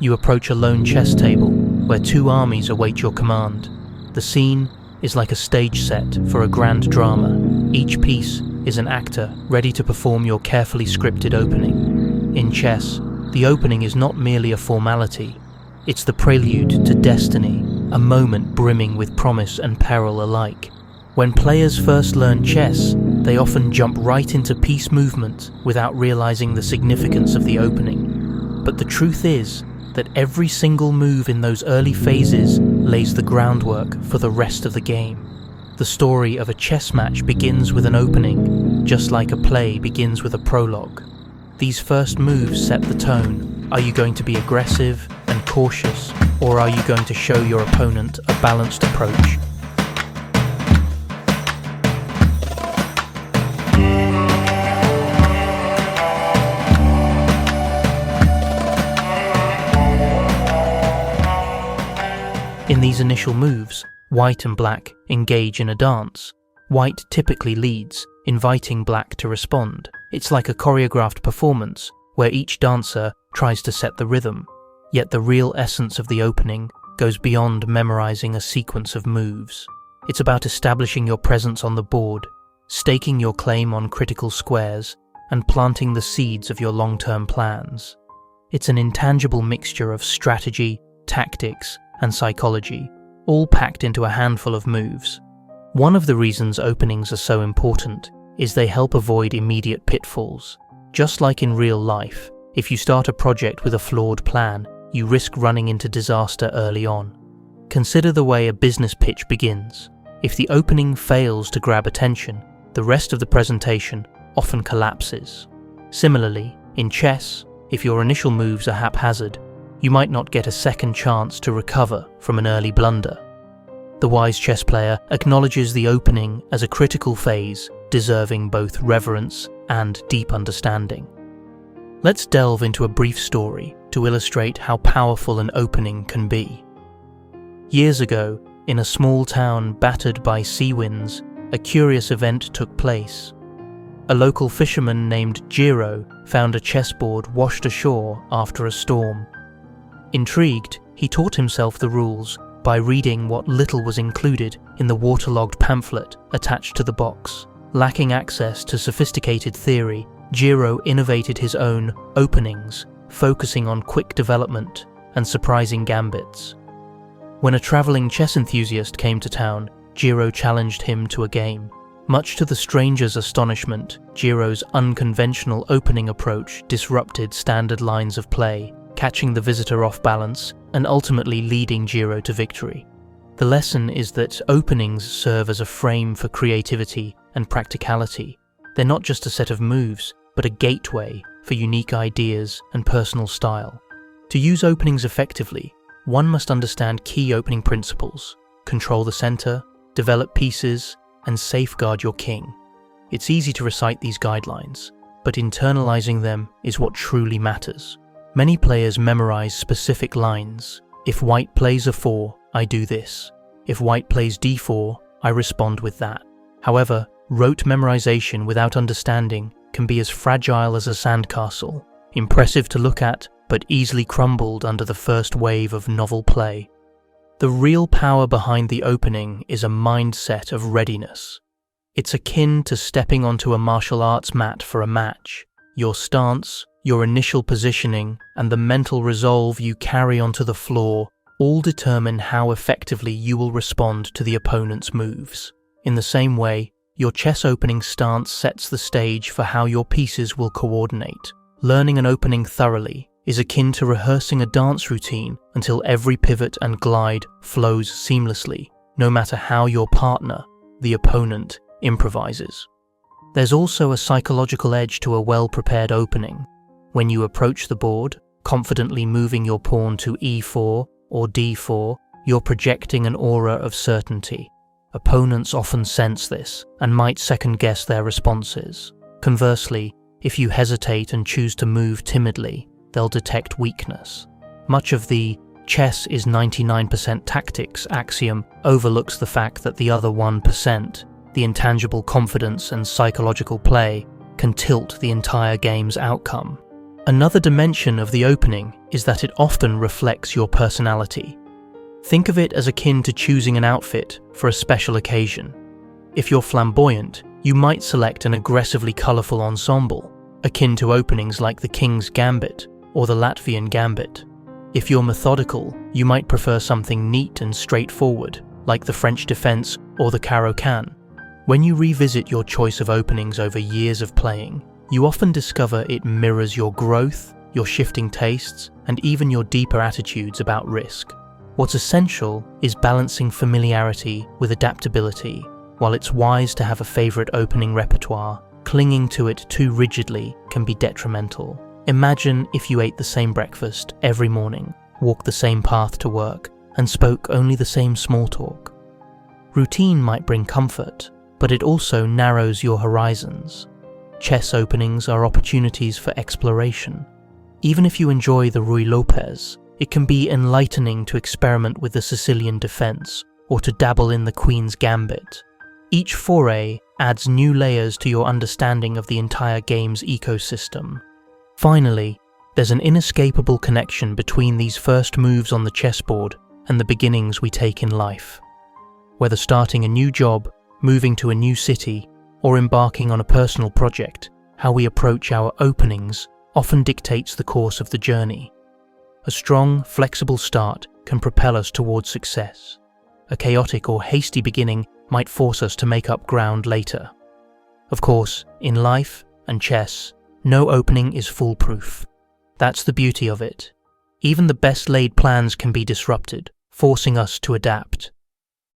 You approach a lone chess table where two armies await your command. The scene is like a stage set for a grand drama. Each piece is an actor ready to perform your carefully scripted opening. In chess, the opening is not merely a formality, it's the prelude to destiny, a moment brimming with promise and peril alike. When players first learn chess, they often jump right into piece movement without realizing the significance of the opening. But the truth is that every single move in those early phases lays the groundwork for the rest of the game. The story of a chess match begins with an opening, just like a play begins with a prologue. These first moves set the tone. Are you going to be aggressive and cautious, or are you going to show your opponent a balanced approach? In these initial moves, white and black engage in a dance. White typically leads, inviting black to respond. It's like a choreographed performance where each dancer tries to set the rhythm. Yet the real essence of the opening goes beyond memorizing a sequence of moves. It's about establishing your presence on the board, staking your claim on critical squares, and planting the seeds of your long-term plans. It's an intangible mixture of strategy, tactics, and psychology, all packed into a handful of moves. One of the reasons openings are so important is they help avoid immediate pitfalls. Just like in real life, if you start a project with a flawed plan, you risk running into disaster early on. Consider the way a business pitch begins. If the opening fails to grab attention, the rest of the presentation often collapses. Similarly, in chess, if your initial moves are haphazard, you might not get a second chance to recover from an early blunder. The wise chess player acknowledges the opening as a critical phase, deserving both reverence and deep understanding. Let's delve into a brief story to illustrate how powerful an opening can be. Years ago, in a small town battered by sea winds, a curious event took place. A local fisherman named Giro found a chessboard washed ashore after a storm. Intrigued, he taught himself the rules by reading what little was included in the waterlogged pamphlet attached to the box. Lacking access to sophisticated theory, Giro innovated his own openings, focusing on quick development and surprising gambits. When a traveling chess enthusiast came to town, Giro challenged him to a game. Much to the stranger's astonishment, Giro's unconventional opening approach disrupted standard lines of play, catching the visitor off balance and ultimately leading Giro to victory. The lesson is that openings serve as a frame for creativity and practicality. They're not just a set of moves, but a gateway for unique ideas and personal style. To use openings effectively, one must understand key opening principles: control the center, develop pieces, and safeguard your king. It's easy to recite these guidelines, but internalizing them is what truly matters. Many players memorize specific lines. If white plays a4, I do this. If white plays d4, I respond with that. However, rote memorization without understanding can be as fragile as a sandcastle, impressive to look at, but easily crumbled under the first wave of novel play. The real power behind the opening is a mindset of readiness. It's akin to stepping onto a martial arts mat for a match. Your stance, your initial positioning, and the mental resolve you carry onto the floor all determine how effectively you will respond to the opponent's moves. In the same way, your chess opening stance sets the stage for how your pieces will coordinate. Learning an opening thoroughly is akin to rehearsing a dance routine until every pivot and glide flows seamlessly, no matter how your partner, the opponent, improvises. There's also a psychological edge to a well-prepared opening. When you approach the board, confidently moving your pawn to e4 or d4, you're projecting an aura of certainty. Opponents often sense this and might second-guess their responses. Conversely, if you hesitate and choose to move timidly, they'll detect weakness. Much of the chess is 99% tactics axiom overlooks the fact that the other 1%, the intangible confidence and psychological play, can tilt the entire game's outcome. Another dimension of the opening is that it often reflects your personality. Think of it as akin to choosing an outfit for a special occasion. If you're flamboyant, you might select an aggressively colourful ensemble, akin to openings like the King's Gambit or the Latvian Gambit. If you're methodical, you might prefer something neat and straightforward, like the French Defense or the Caro-Kann. When you revisit your choice of openings over years of playing, you often discover it mirrors your growth, your shifting tastes, and even your deeper attitudes about risk. What's essential is balancing familiarity with adaptability. While it's wise to have a favourite opening repertoire, clinging to it too rigidly can be detrimental. Imagine if you ate the same breakfast every morning, walked the same path to work, and spoke only the same small talk. Routine might bring comfort, but it also narrows your horizons. Chess openings are opportunities for exploration. Even if you enjoy the Ruy Lopez, it can be enlightening to experiment with the Sicilian Defense or to dabble in the Queen's Gambit. Each foray adds new layers to your understanding of the entire game's ecosystem. Finally, there's an inescapable connection between these first moves on the chessboard and the beginnings we take in life. Whether starting a new job, moving to a new city, or embarking on a personal project, how we approach our openings often dictates the course of the journey. A strong, flexible start can propel us towards success. A chaotic or hasty beginning might force us to make up ground later. Of course, in life and chess, no opening is foolproof. That's the beauty of it. Even the best laid plans can be disrupted, forcing us to adapt.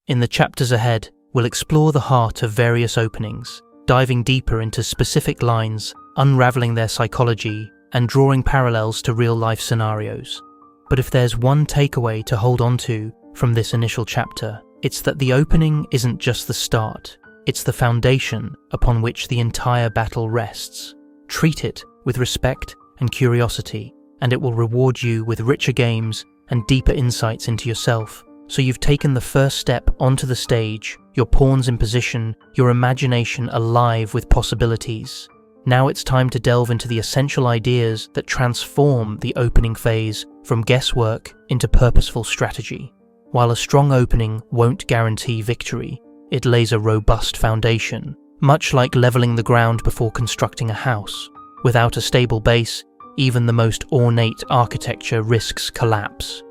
In the chapters ahead, we'll explore the heart of various openings, diving deeper into specific lines, unraveling their psychology, and drawing parallels to real-life scenarios. But if there's one takeaway to hold on to from this initial chapter, it's that the opening isn't just the start, it's the foundation upon which the entire battle rests. Treat it with respect and curiosity, and it will reward you with richer games and deeper insights into yourself. So you've taken the first step onto the stage, your pawns in position, your imagination alive with possibilities. Now it's time to delve into the essential ideas that transform the opening phase from guesswork into purposeful strategy. While a strong opening won't guarantee victory, it lays a robust foundation, much like leveling the ground before constructing a house. Without a stable base, even the most ornate architecture risks collapse.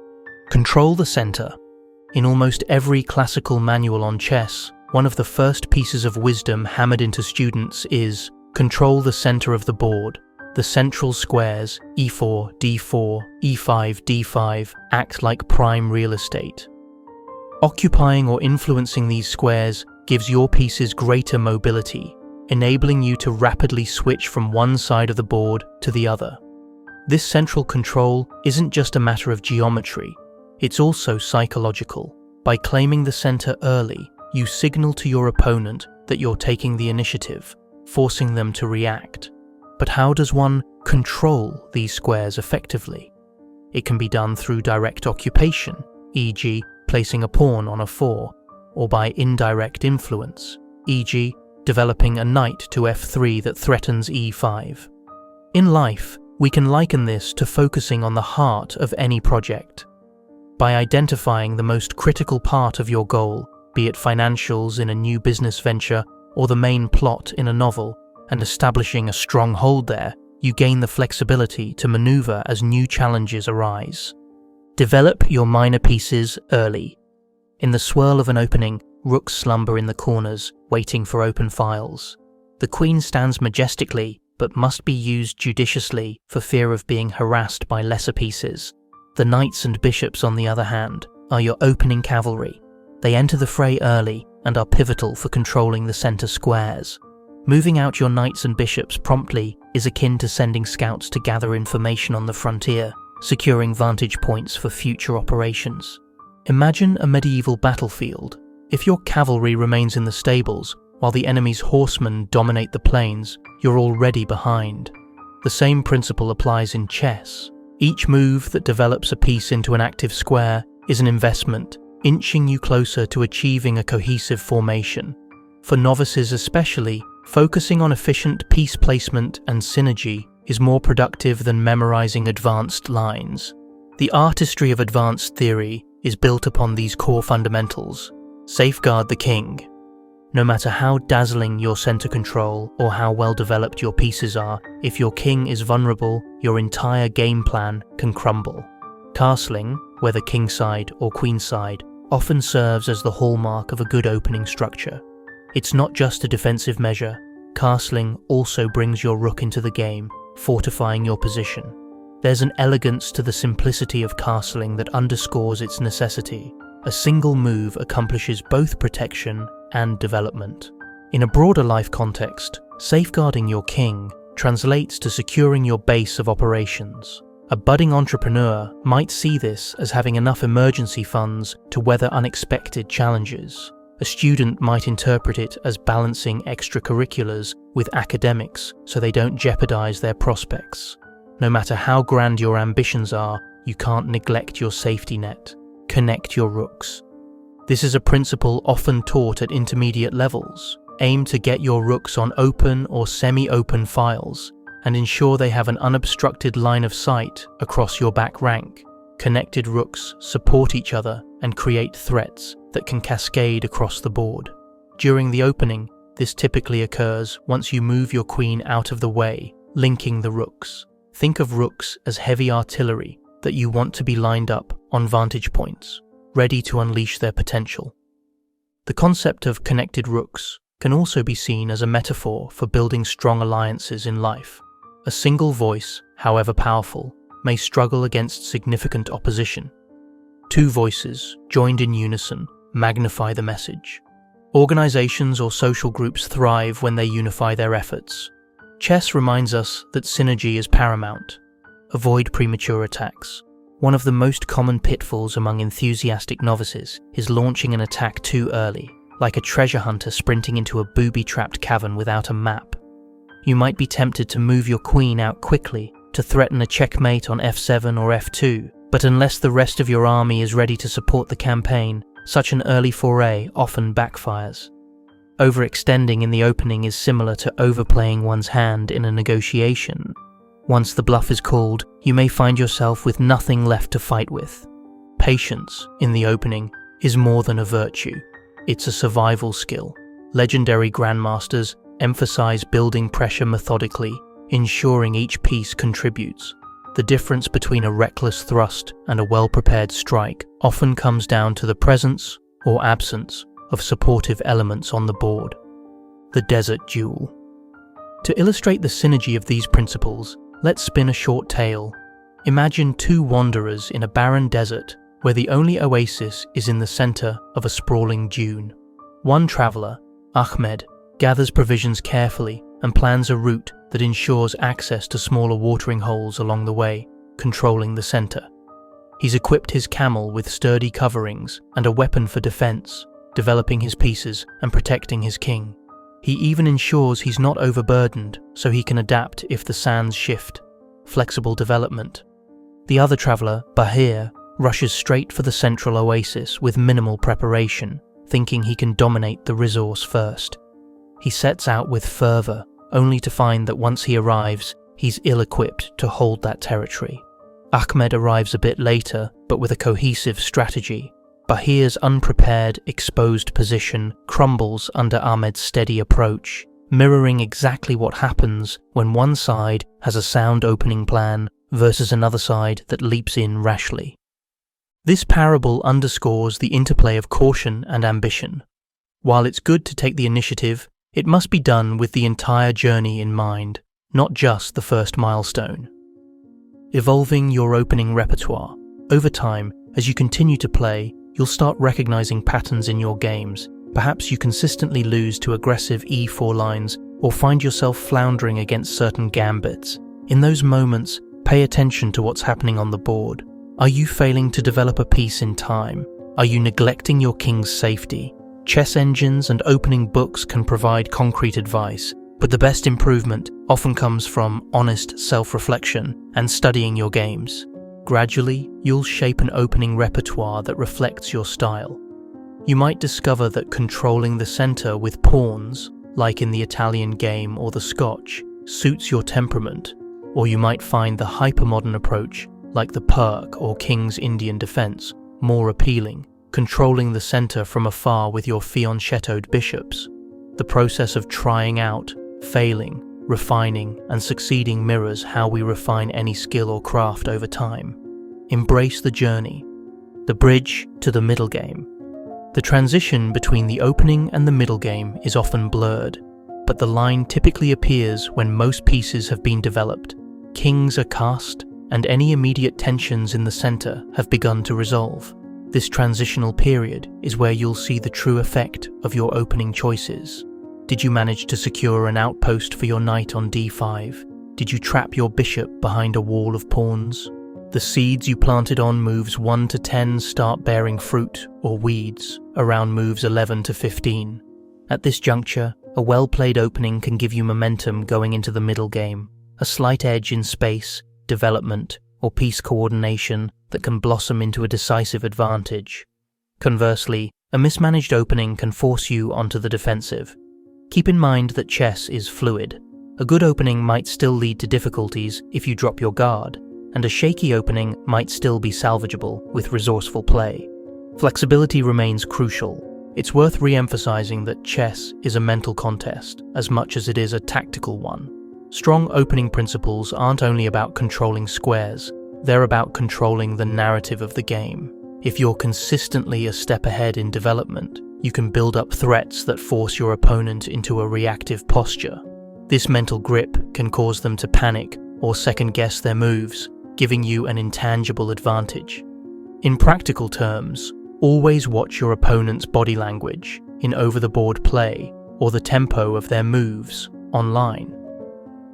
Control the center. In almost every classical manual on chess, one of the first pieces of wisdom hammered into students is control the center of the board. The central squares, e4, d4, e5, d5, act like prime real estate. Occupying or influencing these squares gives your pieces greater mobility, enabling you to rapidly switch from one side of the board to the other. This central control isn't just a matter of geometry, it's also psychological. By claiming the center early, you signal to your opponent that you're taking the initiative, forcing them to react. But how does one control these squares effectively? It can be done through direct occupation, e.g., placing a pawn on a 4, or by indirect influence, e.g., developing a knight to f3 that threatens e5. In life, we can liken this to focusing on the heart of any project. By identifying the most critical part of your goal, be it financials in a new business venture or the main plot in a novel, and establishing a strong hold there, you gain the flexibility to maneuver as new challenges arise. Develop your minor pieces early. In the swirl of an opening, rooks slumber in the corners, waiting for open files. The queen stands majestically, but must be used judiciously for fear of being harassed by lesser pieces. The knights and bishops, on the other hand, are your opening cavalry. They enter the fray early and are pivotal for controlling the center squares. Moving out your knights and bishops promptly is akin to sending scouts to gather information on the frontier, securing vantage points for future operations. Imagine a medieval battlefield. If your cavalry remains in the stables, while the enemy's horsemen dominate the plains, you're already behind. The same principle applies in chess. Each move that develops a piece into an active square is an investment, inching you closer to achieving a cohesive formation. For novices especially, focusing on efficient piece placement and synergy is more productive than memorizing advanced lines. The artistry of advanced theory is built upon these core fundamentals. Safeguard the king. No matter how dazzling your center control or how well developed your pieces are, if your king is vulnerable, your entire game plan can crumble. Castling, whether kingside or queenside, often serves as the hallmark of a good opening structure. It's not just a defensive measure. Castling also brings your rook into the game, fortifying your position. There's an elegance to the simplicity of castling that underscores its necessity. A single move accomplishes both protection and development. In a broader life context, safeguarding your king translates to securing your base of operations. A budding entrepreneur might see this as having enough emergency funds to weather unexpected challenges. A student might interpret it as balancing extracurriculars with academics so they don't jeopardize their prospects. No matter how grand your ambitions are, you can't neglect your safety net. Connect your rooks. This is a principle often taught at intermediate levels. Aim to get your rooks on open or semi-open files and ensure they have an unobstructed line of sight across your back rank. Connected rooks support each other and create threats that can cascade across the board. During the opening, this typically occurs once you move your queen out of the way, linking the rooks. Think of rooks as heavy artillery that you want to be lined up on vantage points, ready to unleash their potential. The concept of connected rooks can also be seen as a metaphor for building strong alliances in life. A single voice, however powerful, may struggle against significant opposition. Two voices, joined in unison, magnify the message. Organizations or social groups thrive when they unify their efforts. Chess reminds us that synergy is paramount. Avoid premature attacks. One of the most common pitfalls among enthusiastic novices is launching an attack too early, like a treasure hunter sprinting into a booby-trapped cavern without a map. You might be tempted to move your queen out quickly to threaten a checkmate on f7 or f2, but unless the rest of your army is ready to support the campaign, such an early foray often backfires. Overextending in the opening is similar to overplaying one's hand in a negotiation. Once the bluff is called, you may find yourself with nothing left to fight with. Patience, in the opening, is more than a virtue. It's a survival skill. Legendary grandmasters emphasize building pressure methodically, ensuring each piece contributes. The difference between a reckless thrust and a well-prepared strike often comes down to the presence or absence of supportive elements on the board. The desert duel. To illustrate the synergy of these principles, let's spin a short tale. Imagine two wanderers in a barren desert where the only oasis is in the center of a sprawling dune. One traveler, Ahmed, gathers provisions carefully and plans a route that ensures access to smaller watering holes along the way, controlling the center. He's equipped his camel with sturdy coverings and a weapon for defense, developing his pieces and protecting his king. He even ensures he's not overburdened so he can adapt if the sands shift. Flexible development. The other traveler, Bahir, rushes straight for the central oasis with minimal preparation, thinking he can dominate the resource first. He sets out with fervor, only to find that once he arrives, he's ill-equipped to hold that territory. Ahmed arrives a bit later, but with a cohesive strategy. Bahir's unprepared, exposed position crumbles under Ahmed's steady approach, mirroring exactly what happens when one side has a sound opening plan versus another side that leaps in rashly. This parable underscores the interplay of caution and ambition. While it's good to take the initiative, it must be done with the entire journey in mind, not just the first milestone. Evolving your opening repertoire. Over time, as you continue to play, you'll start recognizing patterns in your games. Perhaps you consistently lose to aggressive e4 lines or find yourself floundering against certain gambits. In those moments, pay attention to what's happening on the board. Are you failing to develop a piece in time? Are you neglecting your king's safety? Chess engines and opening books can provide concrete advice, but the best improvement often comes from honest self-reflection and studying your games. Gradually, you'll shape an opening repertoire that reflects your style. You might discover that controlling the center with pawns, like in the Italian game or the Scotch, suits your temperament. or you might find the hypermodern approach, like the Perk or King's Indian Defense, more appealing, controlling the center from afar with your fianchettoed bishops. The process of trying out, failing, refining, and succeeding mirrors how we refine any skill or craft over time. Embrace the journey. The bridge to the middle game. The transition between the opening and the middle game is often blurred, but the line typically appears when most pieces have been developed, kings are cast, and any immediate tensions in the center have begun to resolve. This transitional period is where you'll see the true effect of your opening choices. Did you manage to secure an outpost for your knight on d5? Did you trap your bishop behind a wall of pawns? The seeds you planted on moves 1 to 10 start bearing fruit or weeds around moves 11 to 15. At this juncture, a well-played opening can give you momentum going into the middle game, a slight edge in space, development, or piece coordination that can blossom into a decisive advantage. Conversely, a mismanaged opening can force you onto the defensive. Keep in mind that chess is fluid. A good opening might still lead to difficulties if you drop your guard, and a shaky opening might still be salvageable with resourceful play. Flexibility remains crucial. It's worth re-emphasizing that chess is a mental contest as much as it is a tactical one. Strong opening principles aren't only about controlling squares, they're about controlling the narrative of the game. If you're consistently a step ahead in development, you can build up threats that force your opponent into a reactive posture. This mental grip can cause them to panic or second-guess their moves, giving you an intangible advantage. In practical terms, always watch your opponent's body language in over-the-board play or the tempo of their moves online.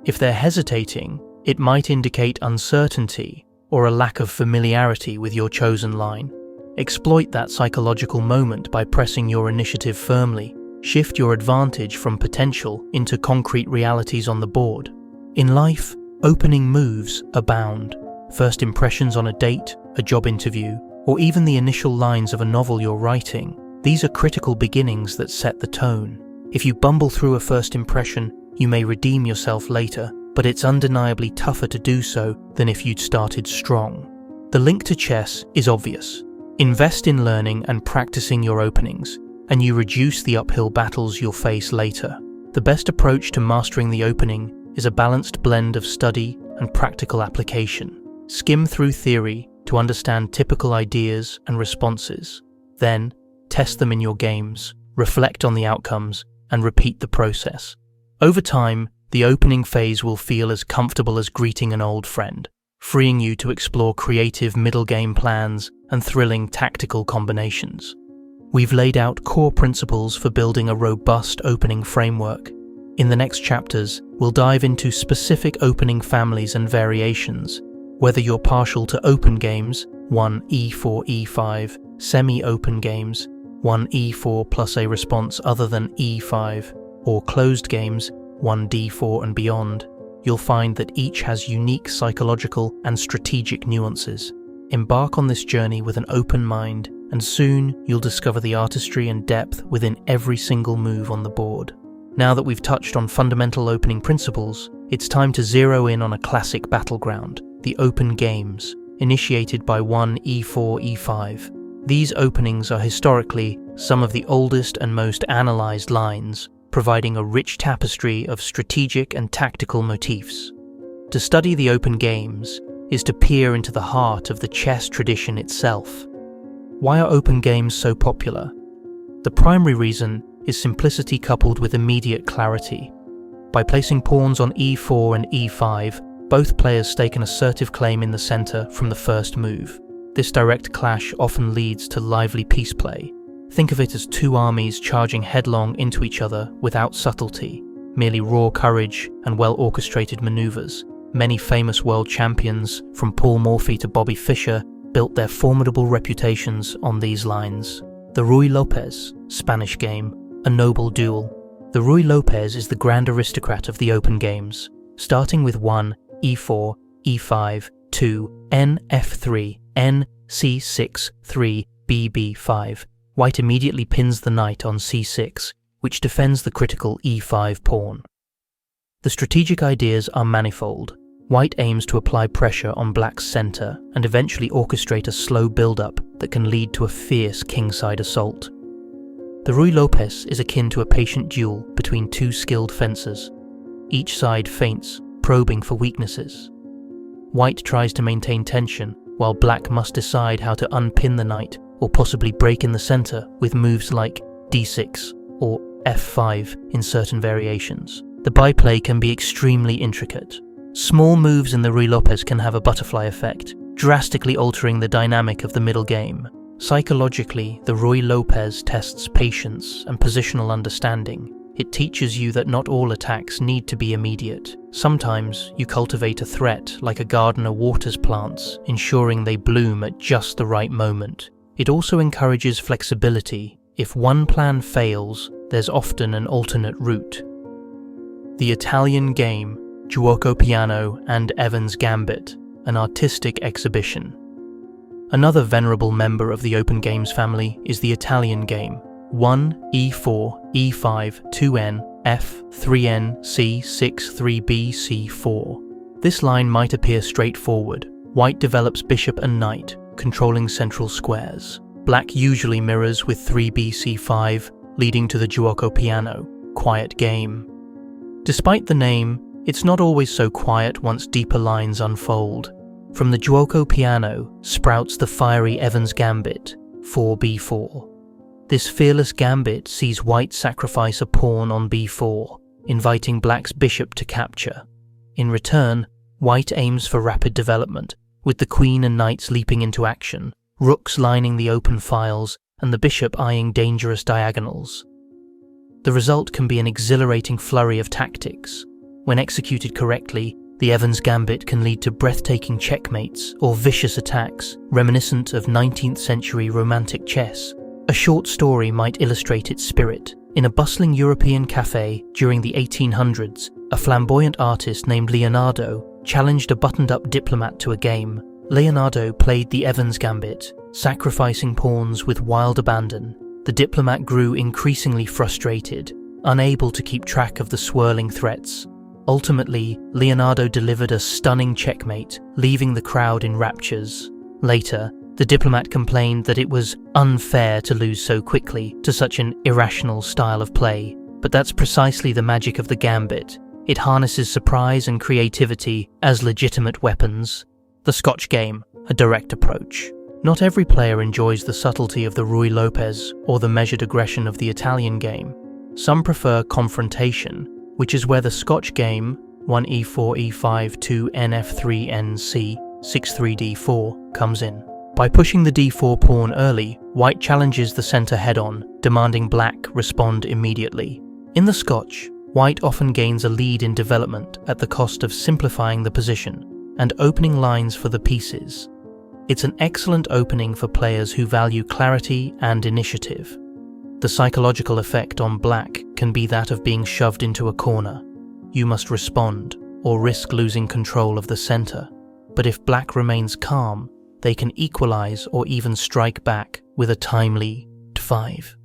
If they're hesitating, it might indicate uncertainty or a lack of familiarity with your chosen line. Exploit that psychological moment by pressing your initiative firmly. Shift your advantage from potential into concrete realities on the board. In life, opening moves abound. First impressions on a date, a job interview, or even the initial lines of a novel you're writing. These are critical beginnings that set the tone. If you bumble through a first impression, you may redeem yourself later, but it's undeniably tougher to do so than if you'd started strong. The link to chess is obvious. Invest in learning and practicing your openings, and you reduce the uphill battles you'll face later. The best approach to mastering the opening is a balanced blend of study and practical application. Skim through theory to understand typical ideas and responses. Then, test them in your games, reflect on the outcomes, and repeat the process. Over time, the opening phase will feel as comfortable as greeting an old friend, freeing you to explore creative middle game plans and thrilling tactical combinations. We've laid out core principles for building a robust opening framework. In the next chapters, we'll dive into specific opening families and variations. Whether you're partial to open games, 1 e4 e5, semi-open games, 1 e4 plus a response other than e5, or closed games, 1 d4 and beyond, you'll find that each has unique psychological and strategic nuances. Embark on this journey with an open mind, and soon you'll discover the artistry and depth within every single move on the board. Now that we've touched on fundamental opening principles, it's time to zero in on a classic battleground, the open games, initiated by 1 e4 e5. These openings are historically some of the oldest and most analysed lines, providing a rich tapestry of strategic and tactical motifs. To study the open games is to peer into the heart of the chess tradition itself. Why are open games so popular? The primary reason is simplicity coupled with immediate clarity. By placing pawns on e4 and e5, both players stake an assertive claim in the centre from the first move. This direct clash often leads to lively piece play. Think of it as two armies charging headlong into each other without subtlety, merely raw courage and well-orchestrated manoeuvres. Many famous world champions, from Paul Morphy to Bobby Fischer, built their formidable reputations on these lines. The Ruy Lopez, Spanish game, a noble duel. The Ruy Lopez is the grand aristocrat of the open games, starting with 1 e4, e5, 2, n f3, n c6, 3, bb5. White immediately pins the knight on c6, which defends the critical e5 pawn. The strategic ideas are manifold. White aims to apply pressure on black's center and eventually orchestrate a slow build-up that can lead to a fierce kingside assault. The Ruy Lopez is akin to a patient duel between two skilled fencers. Each side feints, probing for weaknesses. White tries to maintain tension, while black must decide how to unpin the knight or possibly break in the center with moves like d6 or f5 in certain variations. The byplay can be extremely intricate. Small moves in the Ruy Lopez can have a butterfly effect, drastically altering the dynamic of the middle game. Psychologically, the Ruy Lopez tests patience and positional understanding. It teaches you that not all attacks need to be immediate. Sometimes you cultivate a threat like a gardener waters plants, ensuring they bloom at just the right moment. It also encourages flexibility. If one plan fails, there's often an alternate route. The Italian game, Giuoco Piano and Evans' Gambit, an artistic exhibition. Another venerable member of the open games family is the Italian game, 1, e4, e5, 2n, f, 3n, c6, 3b, c4. This line might appear straightforward. White develops bishop and knight, controlling central squares. Black usually mirrors with 3b, c5, leading to the Giuoco Piano, quiet game. Despite the name, it's not always so quiet once deeper lines unfold. From the Giuoco Piano sprouts the fiery Evans' Gambit, 4b4. This fearless gambit sees white sacrifice a pawn on b4, inviting black's bishop to capture. In return, white aims for rapid development, with the queen and knights leaping into action, rooks lining the open files, and the bishop eyeing dangerous diagonals. The result can be an exhilarating flurry of tactics. When executed correctly, the Evans' Gambit can lead to breathtaking checkmates or vicious attacks reminiscent of 19th century romantic chess. A short story might illustrate its spirit. In a bustling European cafe during the 1800s, a flamboyant artist named Leonardo challenged a buttoned-up diplomat to a game. Leonardo played the Evans' Gambit, sacrificing pawns with wild abandon. The diplomat grew increasingly frustrated, unable to keep track of the swirling threats. Ultimately, Leonardo delivered a stunning checkmate, leaving the crowd in raptures. Later, the diplomat complained that it was unfair to lose so quickly to such an irrational style of play. But that's precisely the magic of the gambit. It harnesses surprise and creativity as legitimate weapons. The Scotch game, a direct approach. Not every player enjoys the subtlety of the Ruy Lopez or the measured aggression of the Italian game. Some prefer confrontation, which is where the Scotch game, 1 e4, e5, 2 nf3, nc, 6 3 d4, comes in. By pushing the d4 pawn early, white challenges the centre head-on, demanding black respond immediately. In the Scotch, white often gains a lead in development at the cost of simplifying the position and opening lines for the pieces. It's an excellent opening for players who value clarity and initiative. The psychological effect on black can be that of being shoved into a corner. You must respond, or risk losing control of the centre. But if black remains calm, they can equalise or even strike back with a timely d5.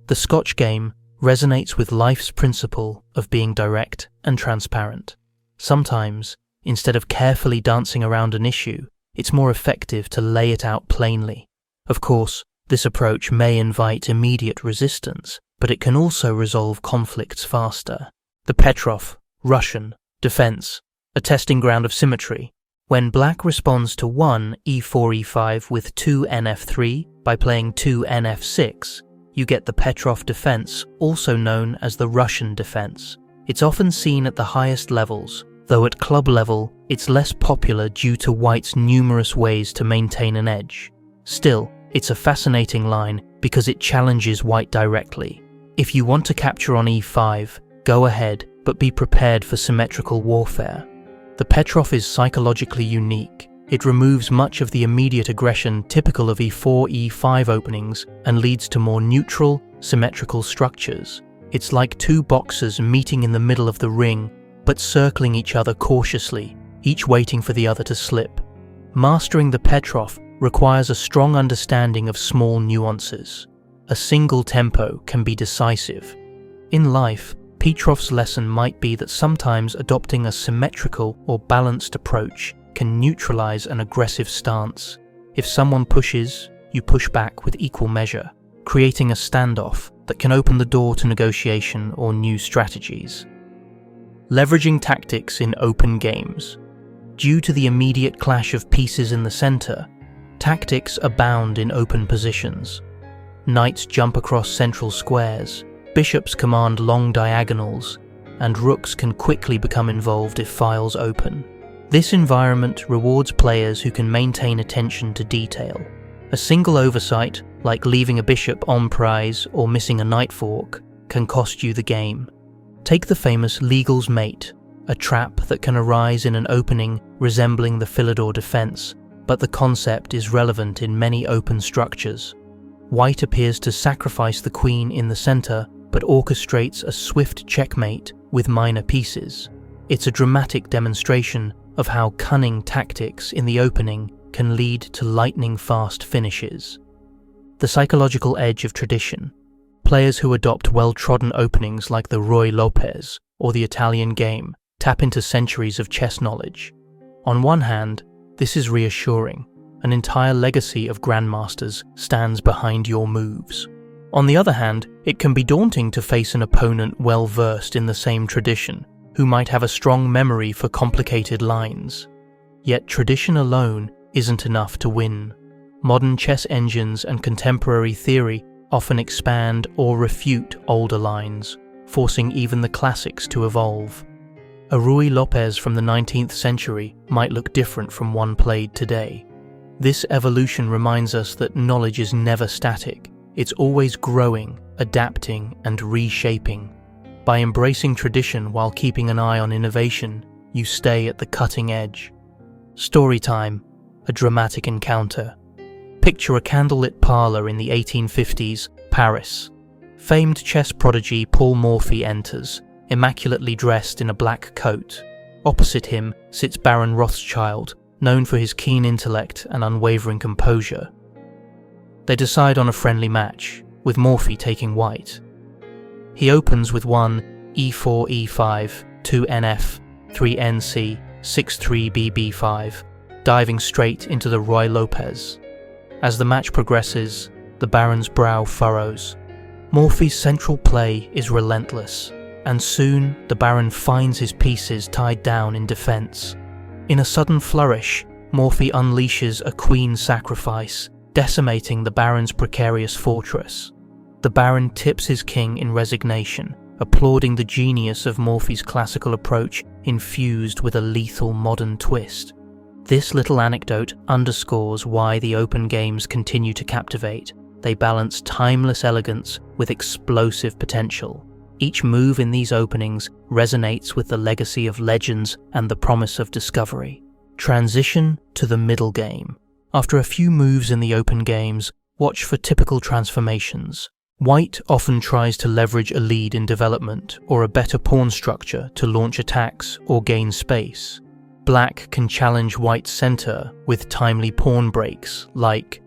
The Scotch game resonates with life's principle of being direct and transparent. Sometimes, instead of carefully dancing around an issue, it's more effective to lay it out plainly. Of course, this approach may invite immediate resistance, but it can also resolve conflicts faster. The Petrov, Russian, defense, a testing ground of symmetry. When black responds to 1 e4 e5 with 2 nf3 by playing 2 nf6, you get the Petrov defense, also known as the Russian defense. It's often seen at the highest levels, though at club level it's less popular due to white's numerous ways to maintain an edge. Still, it's a fascinating line because it challenges white directly. If you want to capture on e5, go ahead, but be prepared for symmetrical warfare. The Petrov is psychologically unique. It removes much of the immediate aggression typical of e4, e5 openings and leads to more neutral, symmetrical structures. It's like two boxers meeting in the middle of the ring, but circling each other cautiously, each waiting for the other to slip. Mastering the Petrov requires a strong understanding of small nuances. A single tempo can be decisive. In life, Petrov's lesson might be that sometimes adopting a symmetrical or balanced approach can neutralize an aggressive stance. If someone pushes, you push back with equal measure, creating a standoff that can open the door to negotiation or new strategies. Leveraging tactics in open games. Due to the immediate clash of pieces in the center, tactics abound in open positions. Knights jump across central squares, bishops command long diagonals, and rooks can quickly become involved if files open. This environment rewards players who can maintain attention to detail. A single oversight, like leaving a bishop en prise or missing a knight fork, can cost you the game. Take the famous Legal's Mate, a trap that can arise in an opening resembling the Philidor defense, but the concept is relevant in many open structures. White appears to sacrifice the queen in the center, but orchestrates a swift checkmate with minor pieces. It's a dramatic demonstration of how cunning tactics in the opening can lead to lightning-fast finishes. The psychological edge of tradition. Players who adopt well-trodden openings like the Ruy Lopez or the Italian game tap into centuries of chess knowledge. On one hand, this is reassuring. An entire legacy of grandmasters stands behind your moves. On the other hand, it can be daunting to face an opponent well-versed in the same tradition, who might have a strong memory for complicated lines. Yet tradition alone isn't enough to win. Modern chess engines and contemporary theory often expand or refute older lines, forcing even the classics to evolve. A Ruy Lopez from the 19th century might look different from one played today. This evolution reminds us that knowledge is never static. It's always growing, adapting, and reshaping. By embracing tradition while keeping an eye on innovation, you stay at the cutting edge. Story time, a dramatic encounter. Picture a candlelit parlor in the 1850s, Paris. Famed chess prodigy Paul Morphy enters, immaculately dressed in a black coat. Opposite him sits Baron Rothschild, known for his keen intellect and unwavering composure. They decide on a friendly match, with Morphy taking white. He opens with 1 e4 e5, 2 nf, 3 nc, 6-3 bb5, diving straight into the Ruy Lopez. As the match progresses, the Baron's brow furrows. Morphy's central play is relentless, and soon the Baron finds his pieces tied down in defense. In a sudden flourish, Morphy unleashes a queen sacrifice, decimating the Baron's precarious fortress. The Baron tips his king in resignation, applauding the genius of Morphy's classical approach infused with a lethal modern twist. This little anecdote underscores why the open games continue to captivate. They balance timeless elegance with explosive potential. Each move in these openings resonates with the legacy of legends and the promise of discovery. Transition to the middle game. After a few moves in the open games, watch for typical transformations. White often tries to leverage a lead in development or a better pawn structure to launch attacks or gain space. Black can challenge White's center with timely pawn breaks like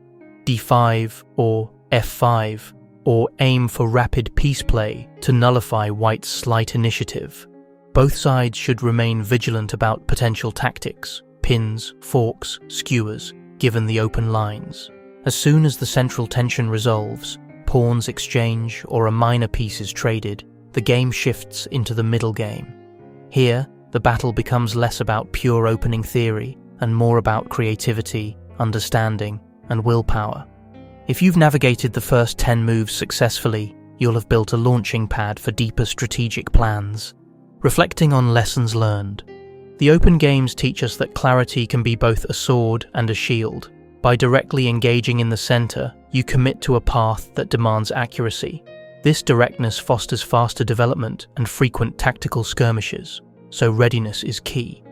d5 or f5, or aim for rapid piece play to nullify White's slight initiative. Both sides should remain vigilant about potential tactics, pins, forks, skewers, given the open lines. As soon as the central tension resolves, pawns exchange or a minor piece is traded, the game shifts into the middle game. Here, the battle becomes less about pure opening theory and more about creativity, understanding, and willpower. If you've navigated the first 10 moves successfully, you'll have built a launching pad for deeper strategic plans. Reflecting on lessons learned. The open games teach us that clarity can be both a sword and a shield. By directly engaging in the center, you commit to a path that demands accuracy. This directness fosters faster development and frequent tactical skirmishes, so readiness is key.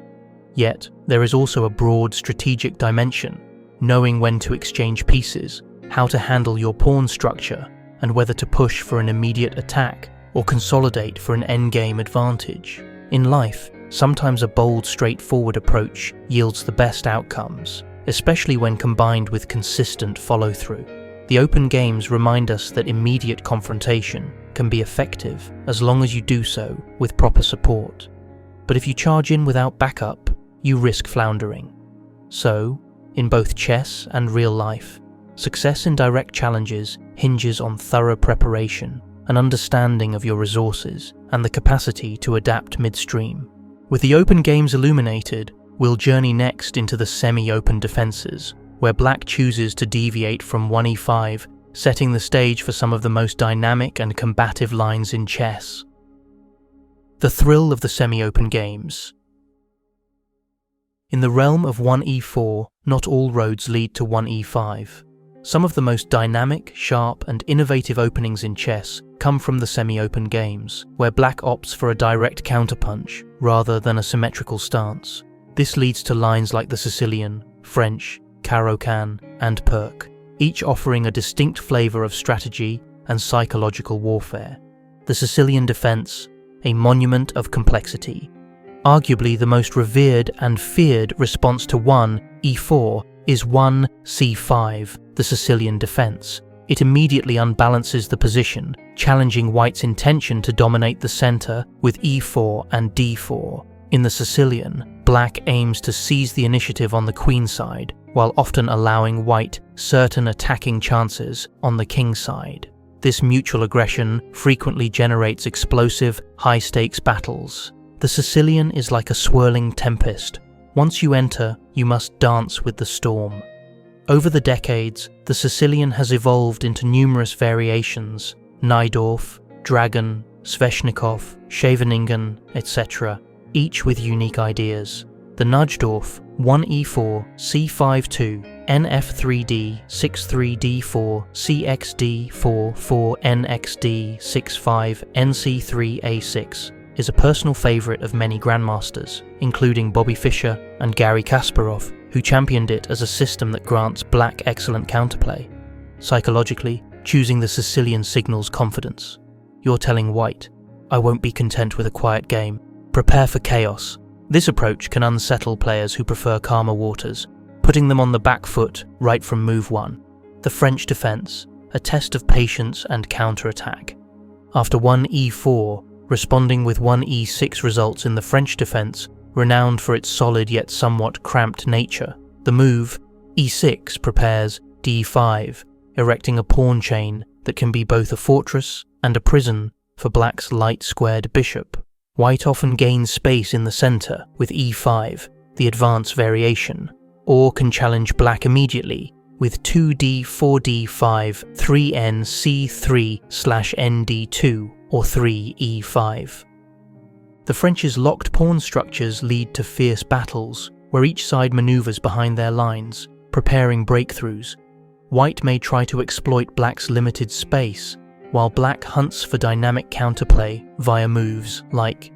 Yet, there is also a broad strategic dimension, knowing when to exchange pieces, how to handle your pawn structure, and whether to push for an immediate attack or consolidate for an endgame advantage. In life, sometimes a bold, straightforward approach yields the best outcomes, especially when combined with consistent follow-through. The open games remind us that immediate confrontation, can be effective as long as you do so with proper support. But if you charge in without backup, you risk floundering. So, in both chess and real life, success in direct challenges hinges on thorough preparation, an understanding of your resources, and the capacity to adapt midstream. With the open games illuminated, we'll journey next into the semi-open defenses, where black chooses to deviate from 1e5, setting the stage for some of the most dynamic and combative lines in chess. The thrill of the semi-open games. In the realm of 1e4, not all roads lead to 1e5. Some of the most dynamic, sharp, and innovative openings in chess come from the semi-open games, where black opts for a direct counterpunch rather than a symmetrical stance. This leads to lines like the Sicilian, French, Caro-Kann, and Perk, each offering a distinct flavour of strategy and psychological warfare. The Sicilian Defense, a monument of complexity. Arguably the most revered and feared response to 1e4 is 1c5, the Sicilian Defense. It immediately unbalances the position, challenging white's intention to dominate the centre with e4 and d4. In the Sicilian, black aims to seize the initiative on the queen side, while often allowing white certain attacking chances on the king side. This mutual aggression frequently generates explosive, high-stakes battles. The Sicilian is like a swirling tempest. Once you enter, you must dance with the storm. Over the decades, the Sicilian has evolved into numerous variations: Najdorf, Dragon, Sveshnikov, Scheveningen, etc., each with unique ideas. The Najdorf, 1e4, c5-2, nf3d, 6-3d4, cxd4, 4 nxd, 6-5, nc3a6, is a personal favourite of many grandmasters, including Bobby Fischer and Garry Kasparov, who championed it as a system that grants black excellent counterplay. Psychologically, choosing the Sicilian signals confidence. You're telling white, I won't be content with a quiet game. Prepare for chaos. This approach can unsettle players who prefer calmer waters, putting them on the back foot right from move 1. The French defense, a test of patience and counterattack. After 1e4, responding with 1e6 results in the French defense, renowned for its solid yet somewhat cramped nature. The move, e6, prepares d5, erecting a pawn chain that can be both a fortress and a prison for black's light-squared bishop. White often gains space in the centre with e5, the advance variation, or can challenge black immediately with 2d, 4d5, 3n, c3/nd2, or 3e5. The French's locked pawn structures lead to fierce battles, where each side manoeuvres behind their lines, preparing breakthroughs. White may try to exploit black's limited space, while black hunts for dynamic counterplay via moves like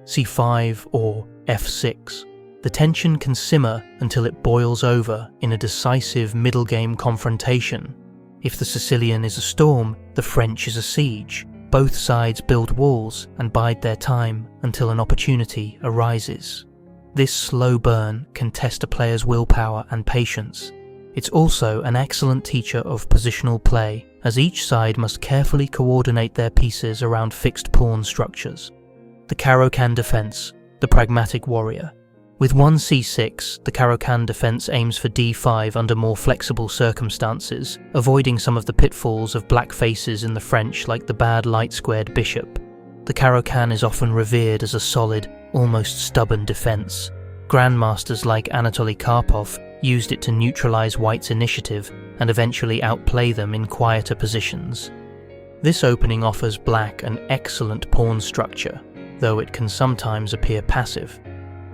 c5 or f6. The tension can simmer until it boils over in a decisive middle-game confrontation. If the Sicilian is a storm, the French is a siege. Both sides build walls and bide their time until an opportunity arises. This slow burn can test a player's willpower and patience. It's also an excellent teacher of positional play, as each side must carefully coordinate their pieces around fixed pawn structures. The Caro-Kann defense, the pragmatic warrior. With 1c6, the Caro-Kann defense aims for d5 under more flexible circumstances, avoiding some of the pitfalls of black faces in the French like the bad light-squared bishop. The Caro-Kann is often revered as a solid, almost stubborn defense. Grandmasters like Anatoly Karpov used it to neutralize white's initiative and eventually outplay them in quieter positions. This opening offers black an excellent pawn structure, though it can sometimes appear passive.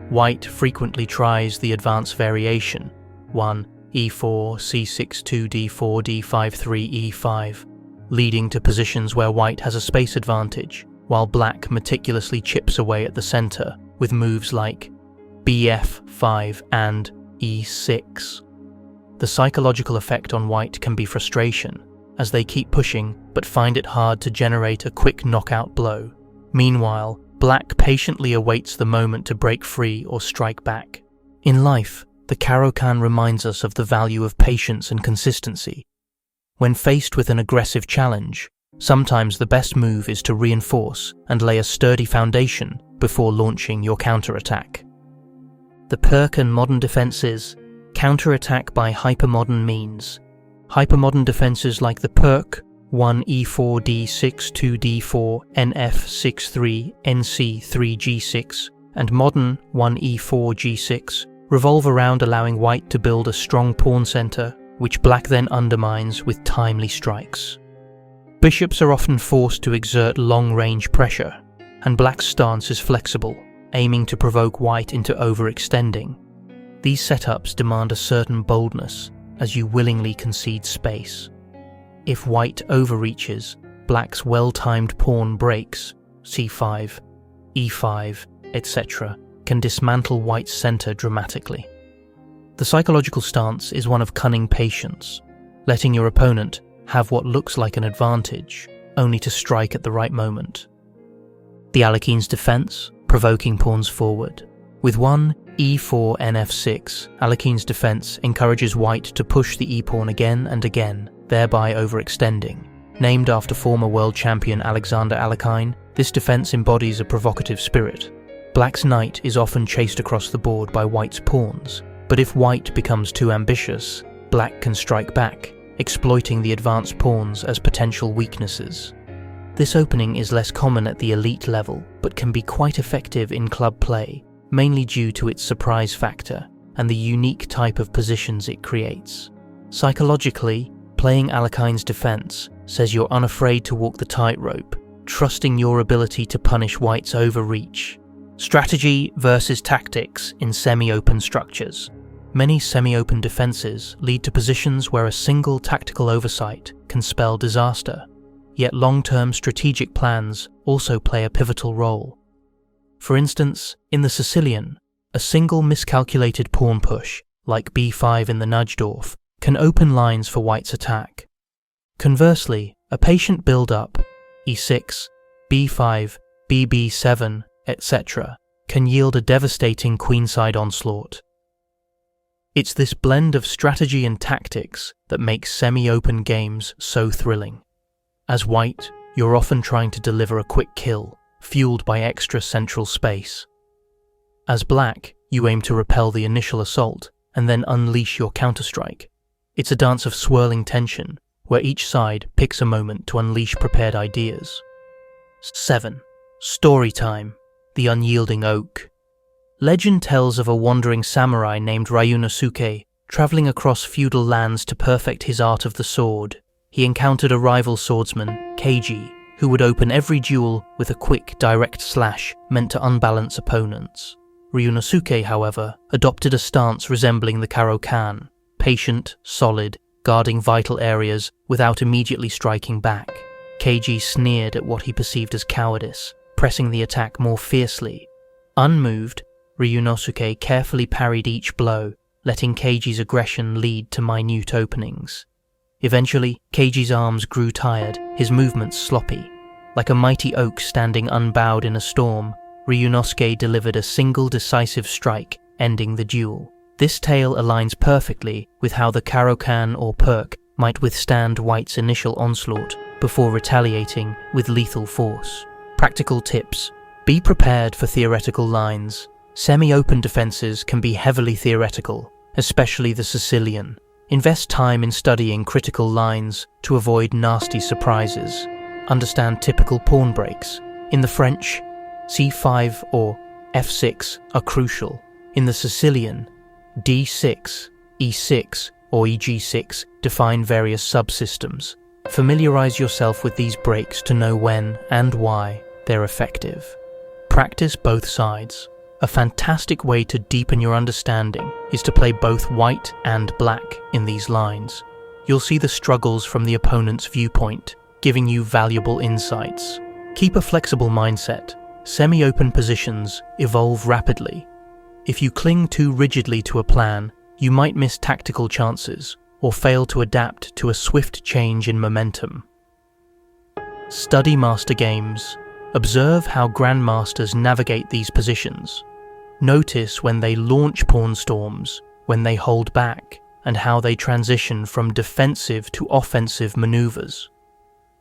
White frequently tries the advance variation, 1 e4, c6, 2 d4, d5, 3 e5, leading to positions where white has a space advantage, while black meticulously chips away at the centre with moves like bf5 and e6. The psychological effect on white can be frustration, as they keep pushing but find it hard to generate a quick knockout blow. Meanwhile, black patiently awaits the moment to break free or strike back. In life, the Caro-Kann reminds us of the value of patience and consistency. When faced with an aggressive challenge, Sometimes the best move is to reinforce and lay a sturdy foundation before launching your counterattack. The perk and modern defenses counterattack by hypermodern means. Hypermodern defenses like the perk 1 E4 D6 2 D4 NF 6 3 NC 3 G6 and modern 1 E4 G6 revolve around allowing white to build a strong pawn center, which black then undermines with timely strikes. Bishops are often forced to exert long-range pressure, and black's stance is flexible, aiming to provoke white into overextending. These setups demand a certain boldness, as you willingly concede space. If white overreaches, black's well-timed pawn breaks, c5, e5, etc., can dismantle white's center dramatically. The psychological stance is one of cunning patience, letting your opponent have what looks like an advantage, only to strike at the right moment. The Alekhine's defense, provoking pawns forward. With 1 e4 nf6, Alekhine's defense encourages white to push the e-pawn again and again, thereby overextending. Named after former world champion Alexander Alekhine, this defense embodies a provocative spirit. Black's knight is often chased across the board by white's pawns, but if white becomes too ambitious, black can strike back, exploiting the advanced pawns as potential weaknesses. This opening is less common at the elite level, but can be quite effective in club play, mainly due to its surprise factor and the unique type of positions it creates. Psychologically, playing Alekhine's defense says you're unafraid to walk the tightrope, trusting your ability to punish white's overreach. Strategy versus tactics in semi-open structures. Many semi-open defenses lead to positions where a single tactical oversight can spell disaster, yet long-term strategic plans also play a pivotal role. For instance, in the Sicilian, a single miscalculated pawn push, like b5 in the Najdorf, can open lines for white's attack. Conversely, a patient build-up, e6, b5, bb7, etc., can yield a devastating queenside onslaught. It's this blend of strategy and tactics that makes semi-open games so thrilling. As white, you're often trying to deliver a quick kill, fueled by extra central space. As black, you aim to repel the initial assault and then unleash your counterstrike. It's a dance of swirling tension, where each side picks a moment to unleash prepared ideas. 7. Story time. The Unyielding Oak. Legend tells of a wandering samurai named Ryunosuke traveling across feudal lands to perfect his art of the sword. He encountered a rival swordsman, Keiji, who would open every duel with a quick, direct slash meant to unbalance opponents. Ryunosuke, however, adopted a stance resembling the Caro-Kann, patient, solid, guarding vital areas without immediately striking back. Keiji sneered at what he perceived as cowardice, pressing the attack more fiercely. Unmoved, Ryunosuke carefully parried each blow, letting Keiji's aggression lead to minute openings. Eventually, Keiji's arms grew tired, his movements sloppy. Like a mighty oak standing unbowed in a storm, Ryunosuke delivered a single decisive strike, ending the duel. This tale aligns perfectly with how the Caro-Kann or perk might withstand white's initial onslaught before retaliating with lethal force. Practical tips. Be prepared for theoretical lines. Semi-open defenses can be heavily theoretical, especially the Sicilian. Invest time in studying critical lines to avoid nasty surprises. Understand typical pawn breaks. In the French, c5 or f6 are crucial. In the Sicilian, d6, e6 or eg6 define various subsystems. Familiarize yourself with these breaks to know when and why they're effective. Practice both sides. A fantastic way to deepen your understanding is to play both white and black in these lines. You'll see the struggles from the opponent's viewpoint, giving you valuable insights. Keep a flexible mindset. Semi-open positions evolve rapidly. If you cling too rigidly to a plan, you might miss tactical chances or fail to adapt to a swift change in momentum. Study master games. Observe how grandmasters navigate these positions. Notice when they launch pawn storms, when they hold back, and how they transition from defensive to offensive maneuvers.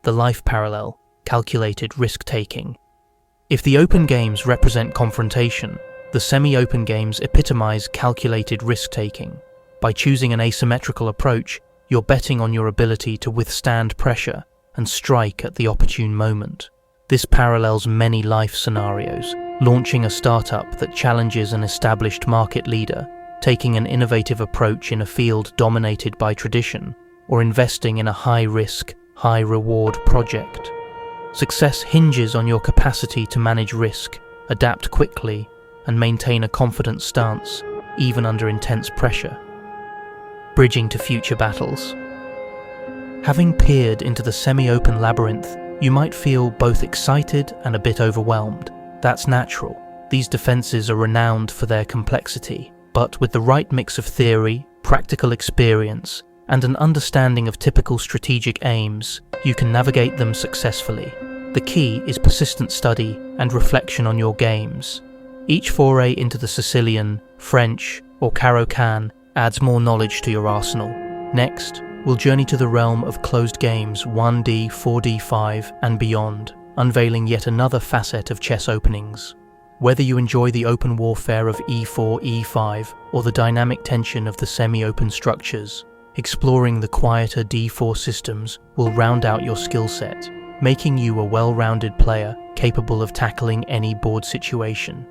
the life parallel, calculated risk-taking. If the open games represent confrontation, the semi-open games epitomize calculated risk-taking. By choosing an asymmetrical approach, you're betting on your ability to withstand pressure and strike at the opportune moment. This parallels many life scenarios, launching a startup that challenges an established market leader, taking an innovative approach in a field dominated by tradition, or investing in a high-risk, high-reward project. Success hinges on your capacity to manage risk, adapt quickly, and maintain a confident stance, even under intense pressure. Bridging to future battles. Having peered into the semi-open labyrinth, you might feel both excited and a bit overwhelmed. That's natural. These defenses are renowned for their complexity, but with the right mix of theory, practical experience, and an understanding of typical strategic aims, you can navigate them successfully. The key is persistent study and reflection on your games. Each foray into the Sicilian, French, or Caro-Kann adds more knowledge to your arsenal. Next, we'll journey to the realm of closed games 1D, 4D, 5, and beyond, unveiling yet another facet of chess openings. Whether you enjoy the open warfare of E4, E5, or the dynamic tension of the semi-open structures, exploring the quieter D4 systems will round out your skill set, making you a well-rounded player capable of tackling any board situation.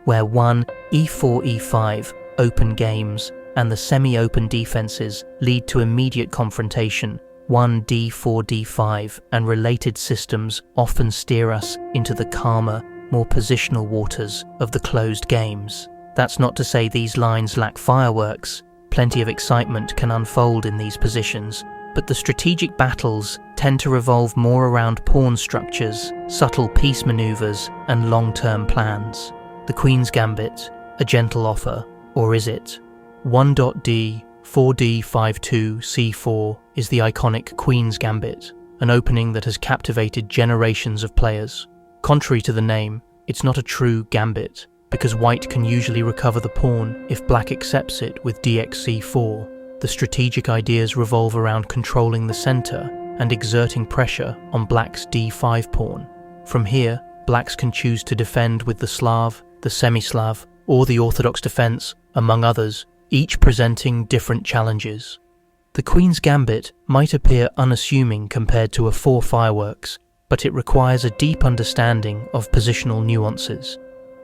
Where 1 E4, E5 open games and the semi-open defenses lead to immediate confrontation, 1 D4, D5 and related systems often steer us into the calmer, more positional waters of the closed games. That's not to say these lines lack fireworks. Plenty of excitement can unfold in these positions, but the strategic battles tend to revolve more around pawn structures, subtle piece maneuvers, and long-term plans. The Queen's Gambit, a gentle offer, or is it? 1.D, 4D, 5-2, C4 is the iconic Queen's Gambit, an opening that has captivated generations of players. Contrary to the name, it's not a true gambit, because white can usually recover the pawn if black accepts it with dxc4. The strategic ideas revolve around controlling the center and exerting pressure on black's d5 pawn. From here, blacks can choose to defend with the Slav, the semi-Slav, or the orthodox defense, among others, each presenting different challenges. The Queen's Gambit might appear unassuming compared to a 4 fireworks, but it requires a deep understanding of positional nuances.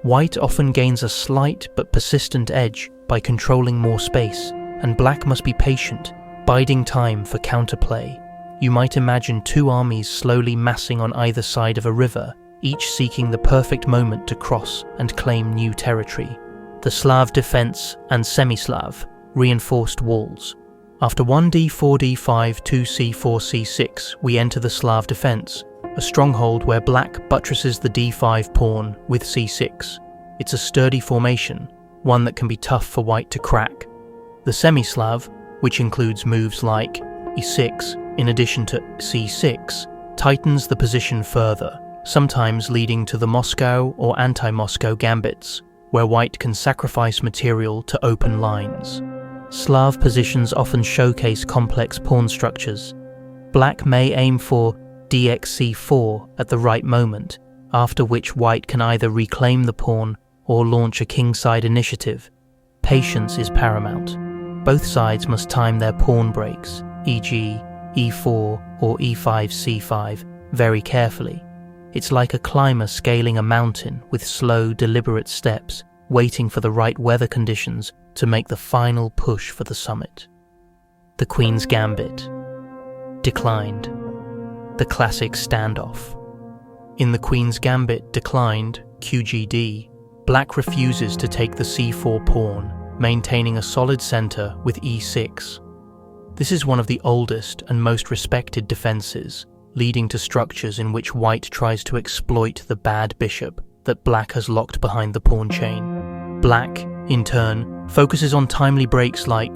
White often gains a slight but persistent edge by controlling more space, and black must be patient, biding time for counterplay. You might imagine two armies slowly massing on either side of a river, each seeking the perfect moment to cross and claim new territory. The Slav defense and semi-Slav, reinforced walls. After 1D, 4D, 5, 2C, 4C6, we enter the Slav defense, a stronghold where black buttresses the d5 pawn with c6. It's a sturdy formation, one that can be tough for white to crack. The semi-Slav, which includes moves like e6 in addition to c6, tightens the position further, sometimes leading to the Moscow or anti-Moscow gambits, where white can sacrifice material to open lines. Slav positions often showcase complex pawn structures. Black may aim for dxc4 at the right moment, after which white can either reclaim the pawn or launch a kingside initiative. Patience is paramount. Both sides must time their pawn breaks, e.g. e4 or e5, c5, very carefully. It's like a climber scaling a mountain with slow, deliberate steps, waiting for the right weather conditions to make the final push for the summit. The Queen's Gambit. Declined. The classic standoff. In the Queen's Gambit Declined, QGD, black refuses to take the c4 pawn, maintaining a solid center with e6. This is one of the oldest and most respected defenses, leading to structures in which white tries to exploit the bad bishop that black has locked behind the pawn chain. Black, in turn, focuses on timely breaks like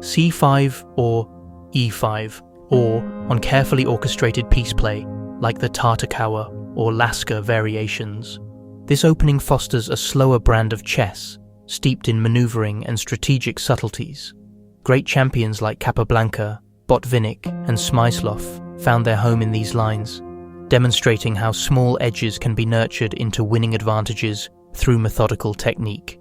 c5 or e5, or on carefully orchestrated piece play like the Tartakower or Lasker variations. This opening fosters a slower brand of chess, steeped in maneuvering and strategic subtleties. Great champions like Capablanca, Botvinnik, and Smyslov found their home in these lines, demonstrating how small edges can be nurtured into winning advantages through methodical technique.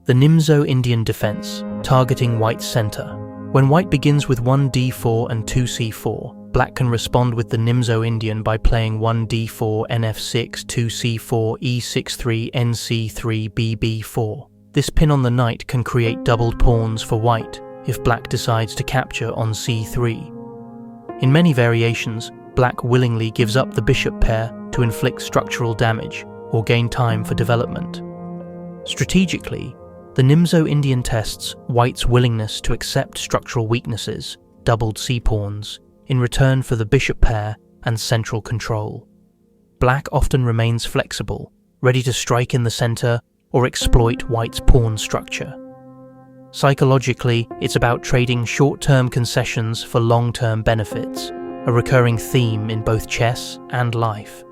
The Nimzo-Indian defense, targeting white's center. When white begins with 1d4 and 2c4, black can respond with the Nimzo-Indian by playing 1d4, nf6, 2c4, e6-3, nc3, bb4. This pin on the knight can create doubled pawns for white if black decides to capture on c3. In many variations, black willingly gives up the bishop pair to inflict structural damage or gain time for development. Strategically, the Nimzo-Indian tests white's willingness to accept structural weaknesses, doubled c-pawns, in return for the bishop pair and central control. Black often remains flexible, ready to strike in the center or exploit white's pawn structure. Psychologically, it's about trading short-term concessions for long-term benefits, a recurring theme in both chess and life.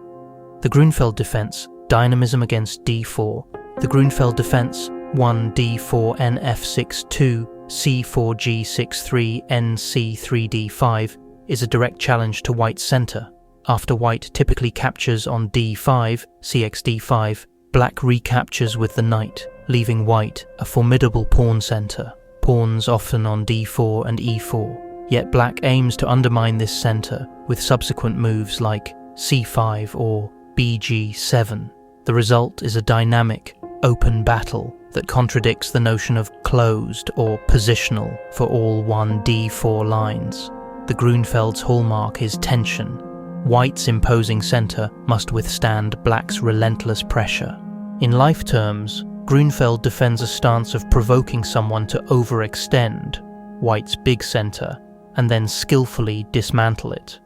The Grunfeld defense, dynamism against d4. The Grunfeld defense, 1 d4 nf6 2 c4 g6 3 nc3 d5, is a direct challenge to white's center. After white typically captures on d5, cx d5, black recaptures with the knight, leaving white a formidable pawn center, pawns often on d4 and e4. Yet black aims to undermine this center with subsequent moves like c5 or bg7. The result is a dynamic, open battle that contradicts the notion of closed or positional for all 1d4 lines. The Grunfeld's hallmark is tension. White's imposing center must withstand black's relentless pressure. In life terms, Grunfeld defends a stance of provoking someone to overextend white's big center and then skillfully dismantle it.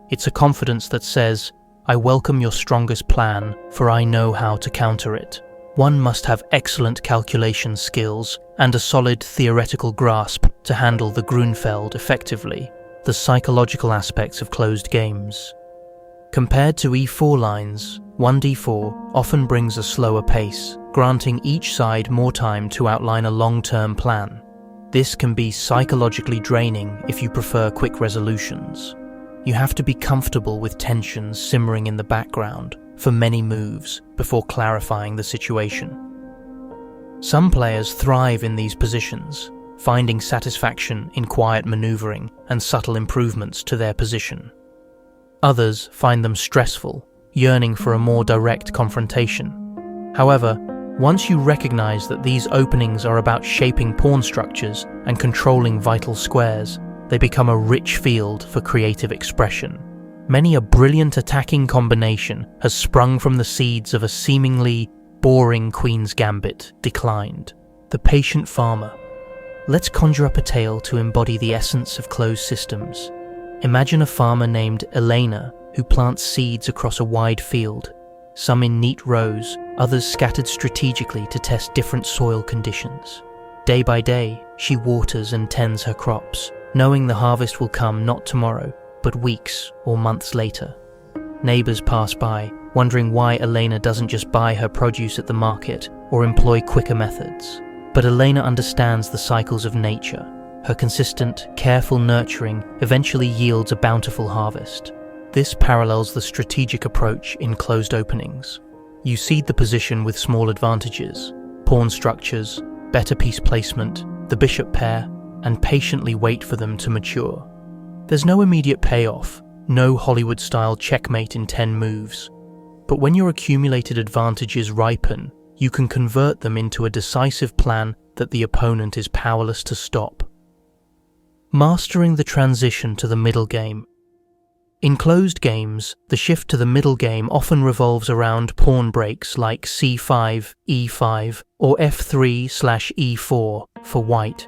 It's a confidence that says, "I welcome your strongest plan, for I know how to counter it." One must have excellent calculation skills and a solid theoretical grasp to handle the Grunfeld effectively, the psychological aspects of closed games. Compared to e4 lines, 1d4 often brings a slower pace, granting each side more time to outline a long-term plan. This can be psychologically draining if you prefer quick resolutions. You have to be comfortable with tensions simmering in the background for many moves before clarifying the situation. Some players thrive in these positions, finding satisfaction in quiet maneuvering and subtle improvements to their position. Others find them stressful, yearning for a more direct confrontation. However, once you recognize that these openings are about shaping pawn structures and controlling vital squares, they become a rich field for creative expression. Many a brilliant attacking combination has sprung from the seeds of a seemingly boring Queen's Gambit declined. The Patient Farmer. Let's conjure up a tale to embody the essence of closed systems. Imagine a farmer named Elena who plants seeds across a wide field, some in neat rows, others scattered strategically to test different soil conditions. Day by day, she waters and tends her crops, knowing the harvest will come not tomorrow, but weeks or months later. Neighbors pass by, wondering why Elena doesn't just buy her produce at the market or employ quicker methods. But Elena understands the cycles of nature. Her consistent, careful nurturing eventually yields a bountiful harvest. This parallels the strategic approach in closed openings. You seed the position with small advantages, pawn structures, better piece placement, the bishop pair, and patiently wait for them to mature. There's no immediate payoff, no Hollywood-style checkmate in 10 moves. But when your accumulated advantages ripen, you can convert them into a decisive plan that the opponent is powerless to stop. Mastering the transition to the middle game. In closed games, the shift to the middle game often revolves around pawn breaks like c5, e5, or f3/e4 for white.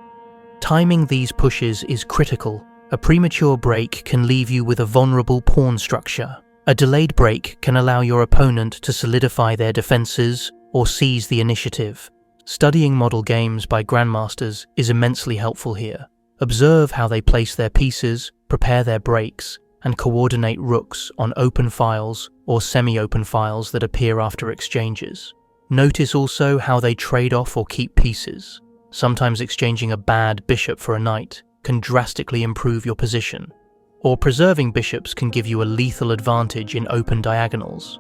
Timing these pushes is critical. A premature break can leave you with a vulnerable pawn structure. A delayed break can allow your opponent to solidify their defenses or seize the initiative. Studying model games by grandmasters is immensely helpful here. Observe how they place their pieces, prepare their breaks, and coordinate rooks on open files or semi-open files that appear after exchanges. Notice also how they trade off or keep pieces. Sometimes exchanging a bad bishop for a knight can drastically improve your position. or preserving bishops can give you a lethal advantage in open diagonals.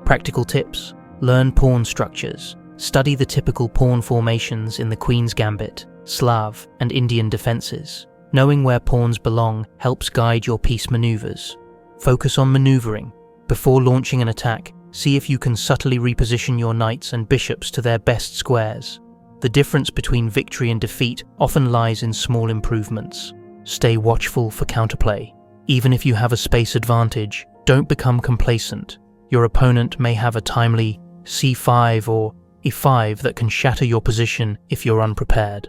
Practical tips: learn pawn structures. Study the typical pawn formations in the Queen's Gambit, Slav and Indian defenses. Knowing where pawns belong helps guide your piece maneuvers. Focus on maneuvering. Before launching an attack, see if you can subtly reposition your knights and bishops to their best squares. The difference between victory and defeat often lies in small improvements. Stay watchful for counterplay. Even if you have a space advantage, don't become complacent. Your opponent may have a timely c5 or e5 that can shatter your position if you're unprepared.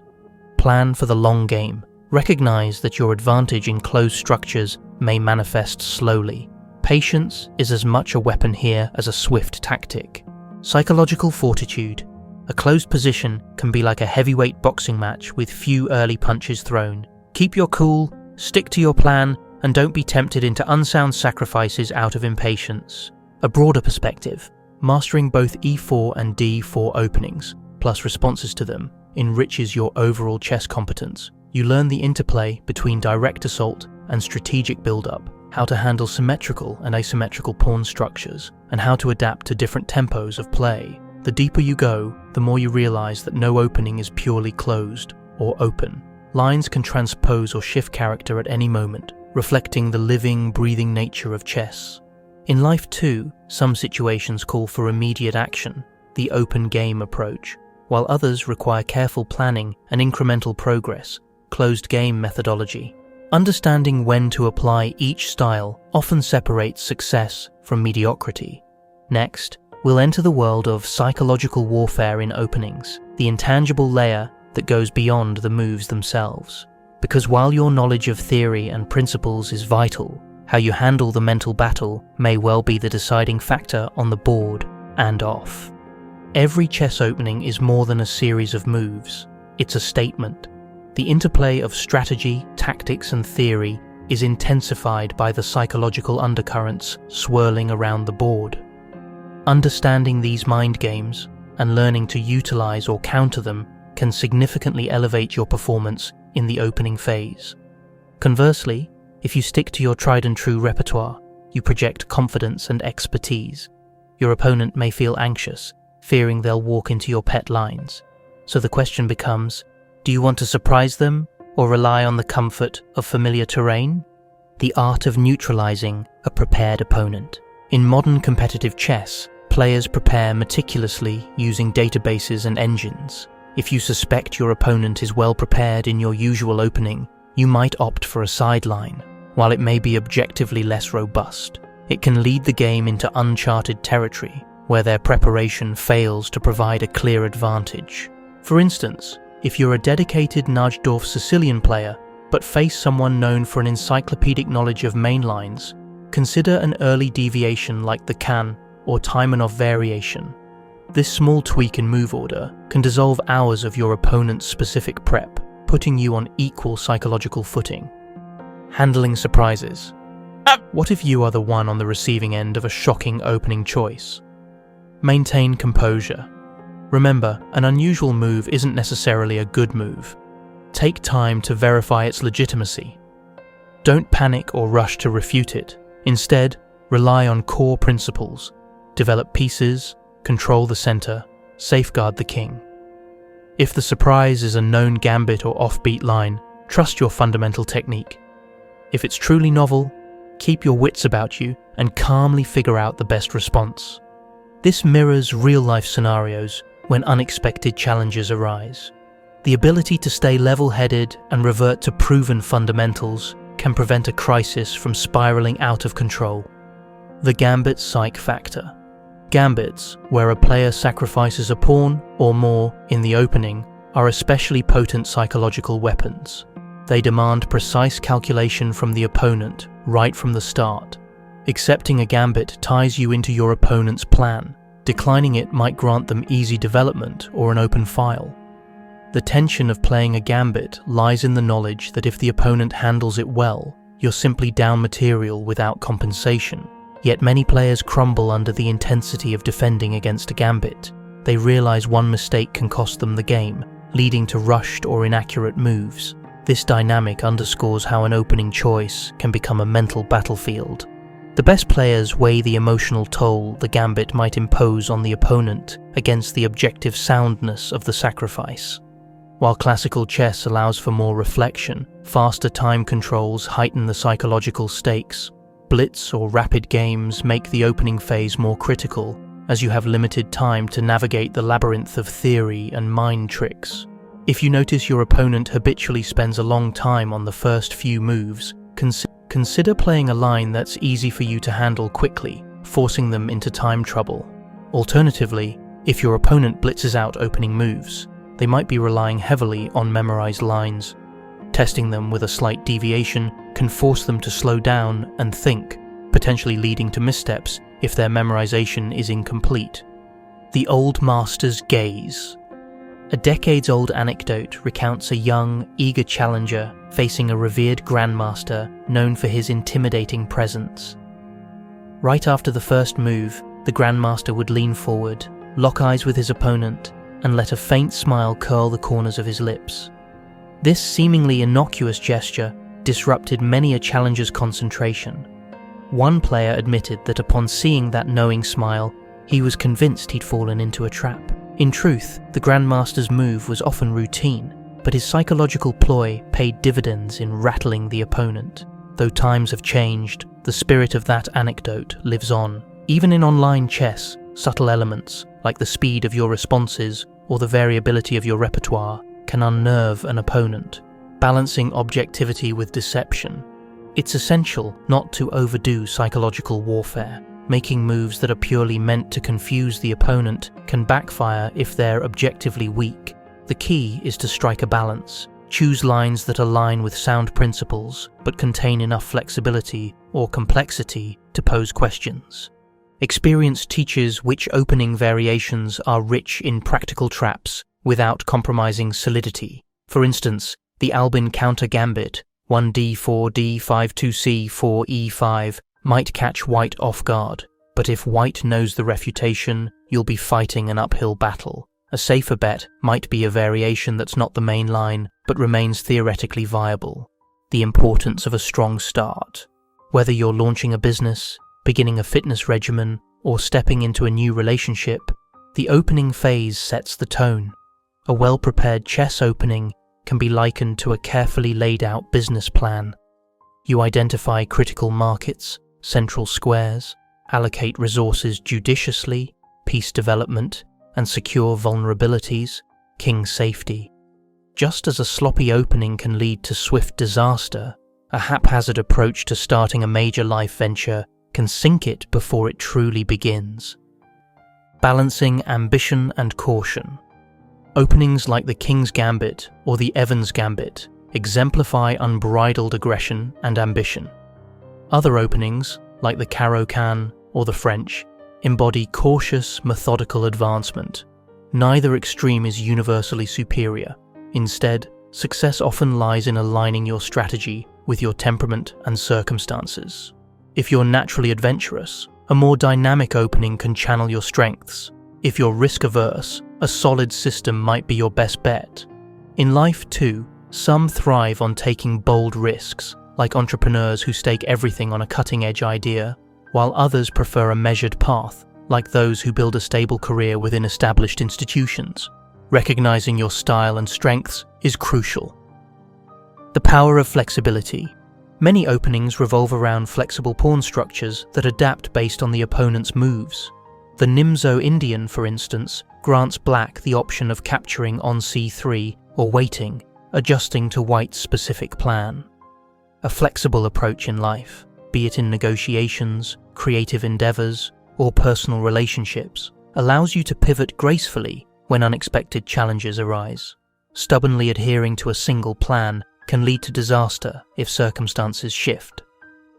Plan for the long game. Recognize that your advantage in closed structures may manifest slowly. Patience is as much a weapon here as a swift tactic. Psychological fortitude. A closed position can be like a heavyweight boxing match with few early punches thrown. Keep your cool, stick to your plan, and don't be tempted into unsound sacrifices out of impatience. A broader perspective. Mastering both e4 and d4 openings, plus responses to them, enriches your overall chess competence. You learn the interplay between direct assault and strategic build-up, how to handle symmetrical and asymmetrical pawn structures, and how to adapt to different tempos of play. The deeper you go, the more you realize that no opening is purely closed or open. Lines can transpose or shift character at any moment, reflecting the living, breathing nature of chess. In life too, some situations call for immediate action, the open game approach, while others require careful planning and incremental progress, closed game methodology. Understanding when to apply each style often separates success from mediocrity. Next, we'll enter the world of psychological warfare in openings, the intangible layer that goes beyond the moves themselves. Because while your knowledge of theory and principles is vital, how you handle the mental battle may well be the deciding factor on the board and off. Every chess opening is more than a series of moves. It's a statement. The interplay of strategy, tactics, and theory is intensified by the psychological undercurrents swirling around the board. Understanding these mind games and learning to utilize or counter them can significantly elevate your performance in the opening phase. Conversely, if you stick to your tried-and-true repertoire, you project confidence and expertise. Your opponent may feel anxious, fearing they'll walk into your pet lines. So the question becomes, do you want to surprise them or rely on the comfort of familiar terrain? The art of neutralizing a prepared opponent. In modern competitive chess, players prepare meticulously using databases and engines. If you suspect your opponent is well prepared in your usual opening, you might opt for a sideline. While it may be objectively less robust, it can lead the game into uncharted territory where their preparation fails to provide a clear advantage. For instance, if you're a dedicated Najdorf Sicilian player but face someone known for an encyclopedic knowledge of mainlines, consider an early deviation like the Kann or Taimanov variation. This small tweak in move order can dissolve hours of your opponent's specific prep, putting you on equal psychological footing. Handling surprises. What if you are the one on the receiving end of a shocking opening choice? Maintain composure. Remember, an unusual move isn't necessarily a good move. Take time to verify its legitimacy. Don't panic or rush to refute it. Instead, rely on core principles. Develop pieces, control the center, safeguard the king. If the surprise is a known gambit or offbeat line, trust your fundamental technique. If it's truly novel, keep your wits about you and calmly figure out the best response. This mirrors real-life scenarios when unexpected challenges arise. The ability to stay level-headed and revert to proven fundamentals can prevent a crisis from spiraling out of control. The Gambit psych factor. Gambits, where a player sacrifices a pawn or more in the opening, are especially potent psychological weapons. They demand precise calculation from the opponent right from the start. Accepting a gambit ties you into your opponent's plan. Declining it might grant them easy development or an open file. The tension of playing a gambit lies in the knowledge that if the opponent handles it well, you're simply down material without compensation. Yet many players crumble under the intensity of defending against a gambit. They realize one mistake can cost them the game, leading to rushed or inaccurate moves. This dynamic underscores how an opening choice can become a mental battlefield. The best players weigh the emotional toll the gambit might impose on the opponent against the objective soundness of the sacrifice. While classical chess allows for more reflection, faster time controls heighten the psychological stakes. Blitz or rapid games make the opening phase more critical, as you have limited time to navigate the labyrinth of theory and mind tricks. If you notice your opponent habitually spends a long time on the first few moves, consider playing a line that's easy for you to handle quickly, forcing them into time trouble. Alternatively, if your opponent blitzes out opening moves, they might be relying heavily on memorized lines. Testing them with a slight deviation can force them to slow down and think, potentially leading to missteps if their memorization is incomplete. The Old Master's Gaze. A decades-old anecdote recounts a young, eager challenger facing a revered grandmaster known for his intimidating presence. Right after the first move, the grandmaster would lean forward, lock eyes with his opponent, and let a faint smile curl the corners of his lips. This seemingly innocuous gesture disrupted many a challenger's concentration. One player admitted that upon seeing that knowing smile, he was convinced he'd fallen into a trap. In truth, the grandmaster's move was often routine, but his psychological ploy paid dividends in rattling the opponent. Though times have changed, the spirit of that anecdote lives on. Even in online chess, subtle elements, like the speed of your responses or the variability of your repertoire, can unnerve an opponent. Balancing objectivity with deception. It's essential not to overdo psychological warfare. Making moves that are purely meant to confuse the opponent can backfire if they're objectively weak. The key is to strike a balance. Choose lines that align with sound principles, but contain enough flexibility or complexity to pose questions. Experience teaches which opening variations are rich in practical traps without compromising solidity. For instance, the Albin counter gambit, 1d4d 5-2c 4e5, might catch white off guard, but if white knows the refutation, you'll be fighting an uphill battle. A safer bet might be a variation that's not the main line, but remains theoretically viable. The importance of a strong start. Whether you're launching a business, beginning a fitness regimen, or stepping into a new relationship, the opening phase sets the tone. A well-prepared chess opening can be likened to a carefully laid out business plan. You identify critical markets, central squares, allocate resources judiciously, piece development, and secure vulnerabilities, king safety. Just as a sloppy opening can lead to swift disaster, a haphazard approach to starting a major life venture can sink it before it truly begins. Balancing ambition and caution. Openings like the King's Gambit or the Evans Gambit exemplify unbridled aggression and ambition. Other openings, like the Caro-Kann or the French, embody cautious, methodical advancement. Neither extreme is universally superior. Instead, success often lies in aligning your strategy with your temperament and circumstances. If you're naturally adventurous, a more dynamic opening can channel your strengths. If you're risk-averse, a solid system might be your best bet. In life too, some thrive on taking bold risks, like entrepreneurs who stake everything on a cutting-edge idea, while others prefer a measured path, like those who build a stable career within established institutions. Recognizing your style and strengths is crucial. The power of flexibility. Many openings revolve around flexible pawn structures that adapt based on the opponent's moves. The Nimzo Indian, for instance, grants black the option of capturing on c3 or waiting, adjusting to white's specific plan. A flexible approach in life, be it in negotiations, creative endeavors, or personal relationships, allows you to pivot gracefully when unexpected challenges arise. Stubbornly adhering to a single plan can lead to disaster if circumstances shift.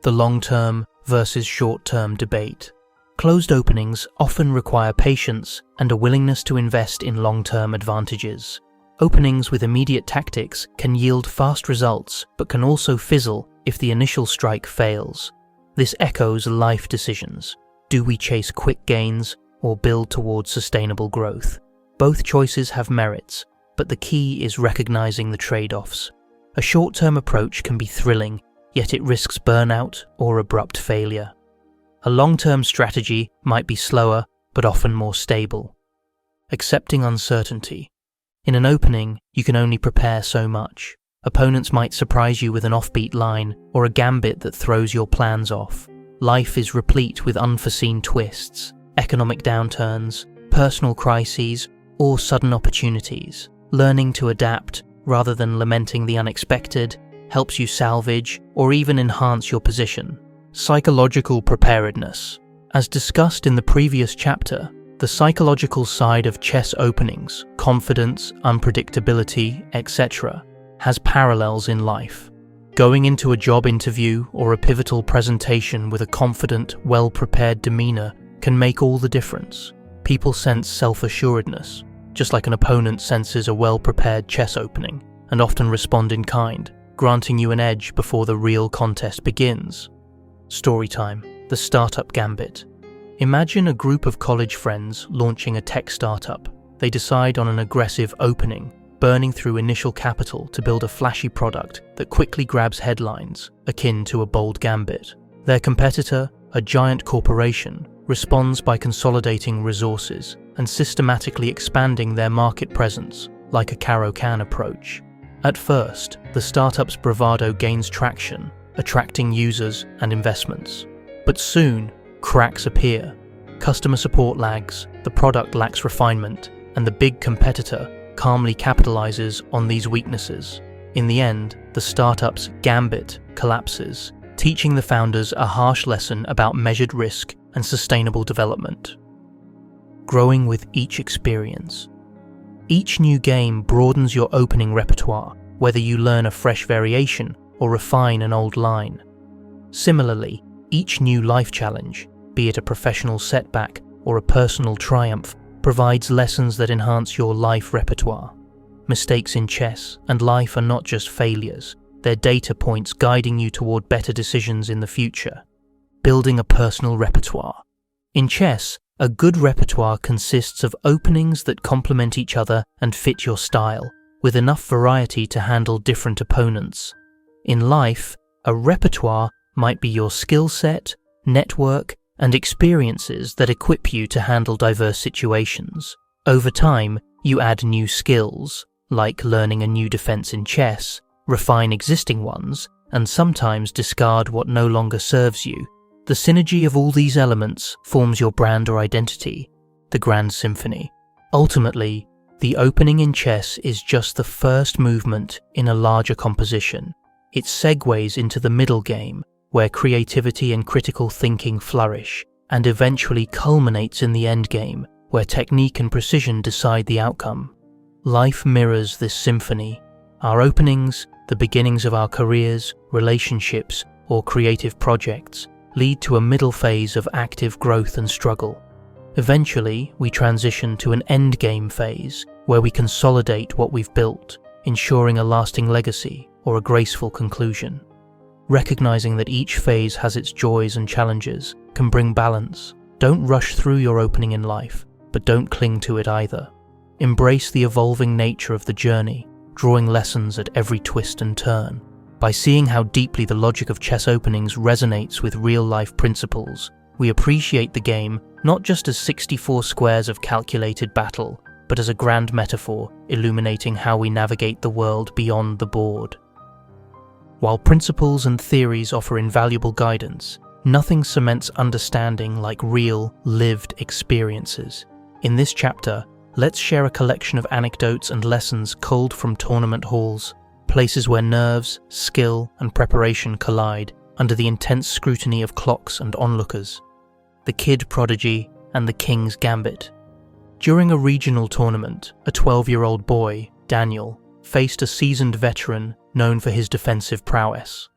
The long-term versus short-term debate. Closed openings often require patience and a willingness to invest in long-term advantages. Openings with immediate tactics can yield fast results, but can also fizzle if the initial strike fails. This echoes life decisions. Do we chase quick gains or build towards sustainable growth? Both choices have merits, but the key is recognizing the trade-offs. A short-term approach can be thrilling, yet it risks burnout or abrupt failure. A long-term strategy might be slower, but often more stable. Accepting uncertainty. In an opening, you can only prepare so much. Opponents might surprise you with an offbeat line or a gambit that throws your plans off. Life is replete with unforeseen twists, economic downturns, personal crises, or sudden opportunities. Learning to adapt, rather than lamenting the unexpected, helps you salvage or even enhance your position. Psychological preparedness. As discussed in the previous chapter, the psychological side of chess openings, confidence, unpredictability, etc., has parallels in life. Going into a job interview or a pivotal presentation with a confident, well-prepared demeanor can make all the difference. People sense self-assuredness, just like an opponent senses a well-prepared chess opening, and often respond in kind, granting you an edge before the real contest begins. Storytime, the startup gambit. Imagine a group of college friends launching a tech startup. They decide on an aggressive opening, burning through initial capital to build a flashy product that quickly grabs headlines, akin to a bold gambit. Their competitor, a giant corporation, responds by consolidating resources and systematically expanding their market presence, like a Caro-Kann approach. At first, the startup's bravado gains traction, attracting users and investments. But soon, cracks appear. Customer support lags, the product lacks refinement, and the big competitor calmly capitalizes on these weaknesses. In the end, the startup's Gambit collapses, teaching the founders a harsh lesson about measured risk and sustainable development. Growing with each experience. Each new game broadens your opening repertoire, whether you learn a fresh variation or refine an old line. Similarly, each new life challenge, be it a professional setback or a personal triumph, provides lessons that enhance your life repertoire. Mistakes in chess and life are not just failures, they're data points guiding you toward better decisions in the future. Building a personal repertoire. In chess, a good repertoire consists of openings that complement each other and fit your style, with enough variety to handle different opponents. In life, a repertoire might be your skill set, network, and experiences that equip you to handle diverse situations. Over time, you add new skills, like learning a new defense in chess, refine existing ones, and sometimes discard what no longer serves you. The synergy of all these elements forms your brand or identity, the grand symphony. Ultimately, the opening in chess is just the first movement in a larger composition. It segues into the middle game, where creativity and critical thinking flourish, and eventually culminates in the endgame, where technique and precision decide the outcome. Life mirrors this symphony. Our openings, the beginnings of our careers, relationships, or creative projects, lead to a middle phase of active growth and struggle. Eventually, we transition to an endgame phase, where we consolidate what we've built, ensuring a lasting legacy or a graceful conclusion. Recognizing that each phase has its joys and challenges can bring balance. Don't rush through your opening in life, but don't cling to it either. Embrace the evolving nature of the journey, drawing lessons at every twist and turn. By seeing how deeply the logic of chess openings resonates with real-life principles, we appreciate the game not just as 64 squares of calculated battle, but as a grand metaphor illuminating how we navigate the world beyond the board. While principles and theories offer invaluable guidance, nothing cements understanding like real, lived experiences. In this chapter, let's share a collection of anecdotes and lessons culled from tournament halls, places where nerves, skill, and preparation collide under the intense scrutiny of clocks and onlookers. The kid prodigy and the king's gambit. During a regional tournament, a 12-year-old boy, Daniel, faced a seasoned veteran known for his defensive prowess.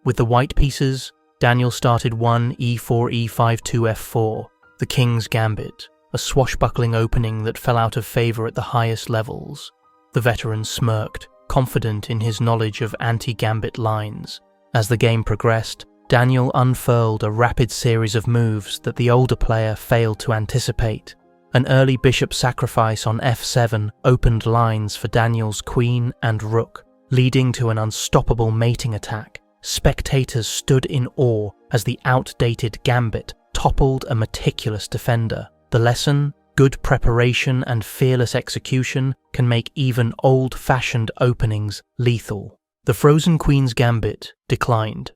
With the white pieces, Daniel started 1 e4 e5 2 f4, the king's gambit, a swashbuckling opening that fell out of favour at the highest levels. The veteran smirked, confident in his knowledge of anti-gambit lines. As the game progressed, Daniel unfurled a rapid series of moves that the older player failed to anticipate. An early bishop sacrifice on f7 opened lines for Daniel's queen and rook, leading to an unstoppable mating attack. Spectators stood in awe as the outdated Gambit toppled a meticulous defender. The lesson: good preparation and fearless execution can make even old-fashioned openings lethal. The Frozen Queen's Gambit declined.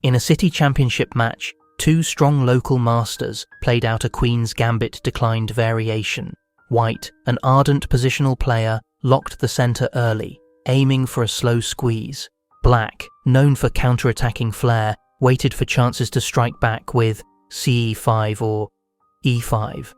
In a city championship match, two strong local masters played out a Queen's Gambit declined variation. White, an ardent positional player, locked the centre early, aiming for a slow squeeze. Black, known for counter-attacking flair, waited for chances to strike back with CE5 or E5.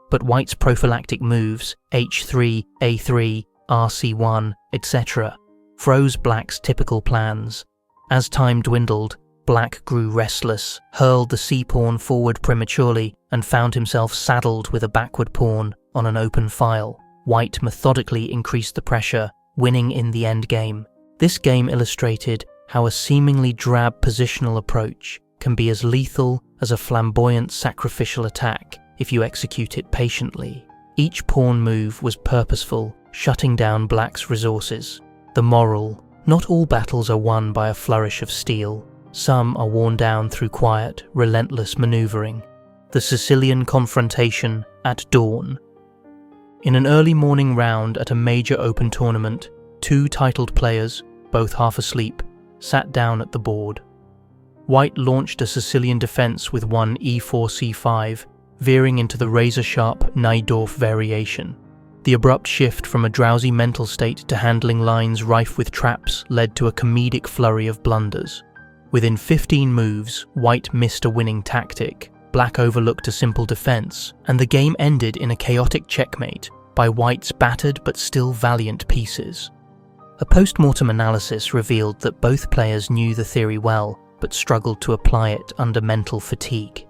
But White's prophylactic moves, H3, A3, RC1, etc., froze Black's typical plans. As time dwindled, Black grew restless, hurled the c-pawn forward prematurely, and found himself saddled with a backward pawn on an open file. White methodically increased the pressure, winning in the endgame. This game illustrated how a seemingly drab positional approach can be as lethal as a flamboyant sacrificial attack if you execute it patiently. Each pawn move was purposeful, shutting down Black's resources. The moral: not all battles are won by a flourish of steel. Some are worn down through quiet, relentless maneuvering. The Sicilian confrontation at dawn. In an early morning round at a major open tournament, two titled players, both half asleep, sat down at the board. White launched a Sicilian defense with one e4c5, veering into the razor-sharp Najdorf variation. The abrupt shift from a drowsy mental state to handling lines rife with traps led to a comedic flurry of blunders. Within 15 moves, White missed a winning tactic, Black overlooked a simple defense, and the game ended in a chaotic checkmate by White's battered but still valiant pieces. A post-mortem analysis revealed that both players knew the theory well, but struggled to apply it under mental fatigue.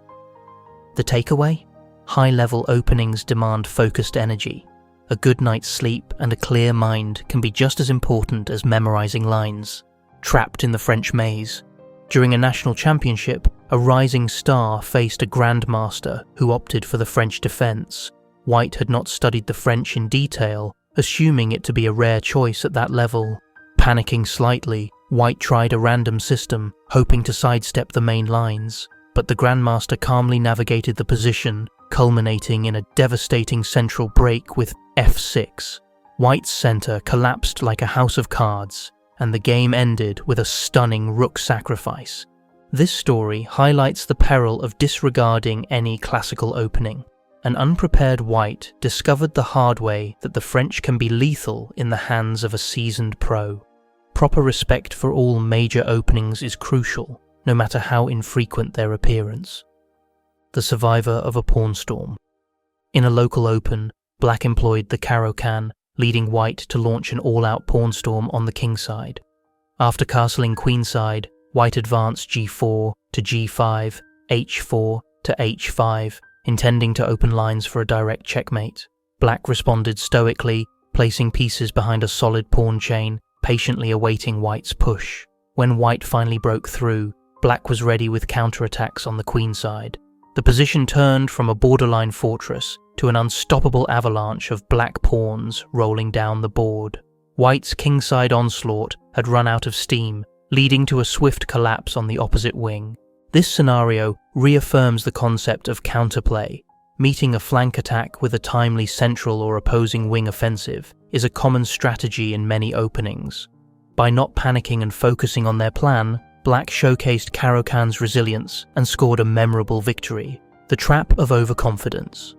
The takeaway? High-level openings demand focused energy. A good night's sleep and a clear mind can be just as important as memorizing lines. Trapped in the French maze. During a national championship, a rising star faced a grandmaster who opted for the French defense. White had not studied the French in detail, assuming it to be a rare choice at that level. Panicking slightly, White tried a random system, hoping to sidestep the main lines, but the grandmaster calmly navigated the position, culminating in a devastating central break with f6. White's center collapsed like a house of cards, and the game ended with a stunning rook sacrifice. This story highlights the peril of disregarding any classical opening. An unprepared White discovered the hard way that the French can be lethal in the hands of a seasoned pro. Proper respect for all major openings is crucial, no matter how infrequent their appearance. The survivor of a pawn storm. In a local open, Black employed the Caro-Kann, leading White to launch an all-out pawn storm on the kingside. After castling queenside, White advanced g4 to g5, h4 to h5, intending to open lines for a direct checkmate. Black responded stoically, placing pieces behind a solid pawn chain, patiently awaiting White's push. When White finally broke through, Black was ready with counterattacks on the queenside. The position turned from a borderline fortress to an unstoppable avalanche of Black pawns rolling down the board. White's kingside onslaught had run out of steam, leading to a swift collapse on the opposite wing. This scenario reaffirms the concept of counterplay. Meeting a flank attack with a timely central or opposing wing offensive is a common strategy in many openings. By not panicking and focusing on their plan, Black showcased Caro-Kann's resilience and scored a memorable victory, the trap of overconfidence.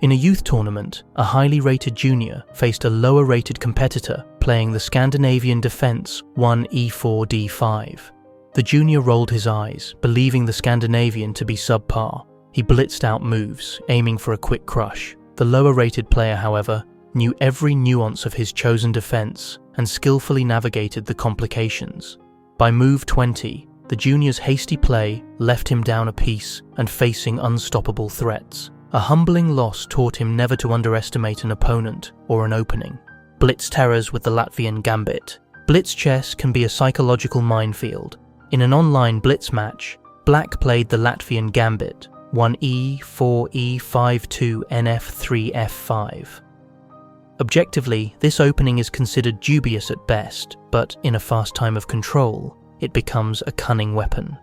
In a youth tournament, a highly rated junior faced a lower rated competitor playing the Scandinavian Defense 1e4d5. The junior rolled his eyes, believing the Scandinavian to be subpar. He blitzed out moves, aiming for a quick crush. The lower rated player, however, knew every nuance of his chosen defense and skillfully navigated the complications. By move 20, the junior's hasty play left him down a piece and facing unstoppable threats. A humbling loss taught him never to underestimate an opponent or an opening. Blitz terrors with the Latvian Gambit. Blitz chess can be a psychological minefield. In an online blitz match, Black played the Latvian Gambit, 1e, 4e, 5-2, nf3, f5. Objectively, this opening is considered dubious at best, but in a fast time of control, it becomes a cunning weapon.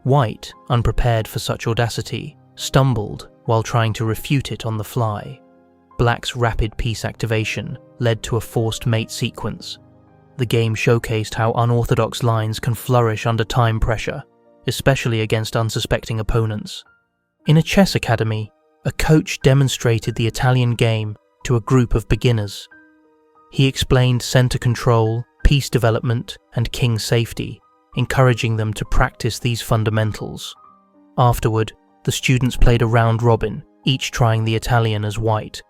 White, unprepared for such audacity, stumbled while trying to refute it on the fly. Black's rapid piece activation led to a forced mate sequence. The game showcased how unorthodox lines can flourish under time pressure, especially against unsuspecting opponents. In a chess academy, a coach demonstrated the Italian game to a group of beginners. He explained center control, piece development, and king safety, encouraging them to practice these fundamentals. Afterward, the students played a round robin, each trying the Italian as white.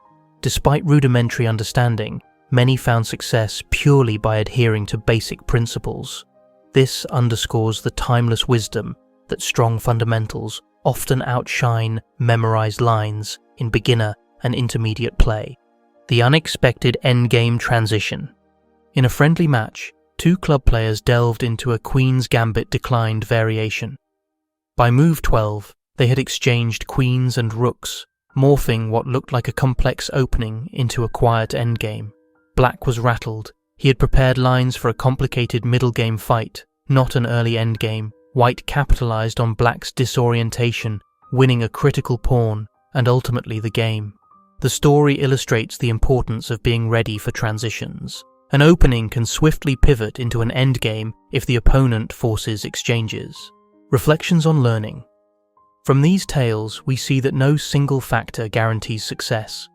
Despite rudimentary understanding, many found success purely by adhering to basic principles. This underscores the timeless wisdom that strong fundamentals often outshine memorized lines in beginner and intermediate play. The unexpected endgame transition. In a friendly match, two club players delved into a Queen's Gambit declined variation. By move 12, they had exchanged queens and rooks, morphing what looked like a complex opening into a quiet endgame. Black was rattled. He had prepared lines for a complicated middle game fight, not an early endgame. White capitalized on Black's disorientation, winning a critical pawn and ultimately the game. The story illustrates the importance of being ready for transitions. An opening can swiftly pivot into an endgame if the opponent forces exchanges. Reflections on learning. From these tales, we see that no single factor guarantees success.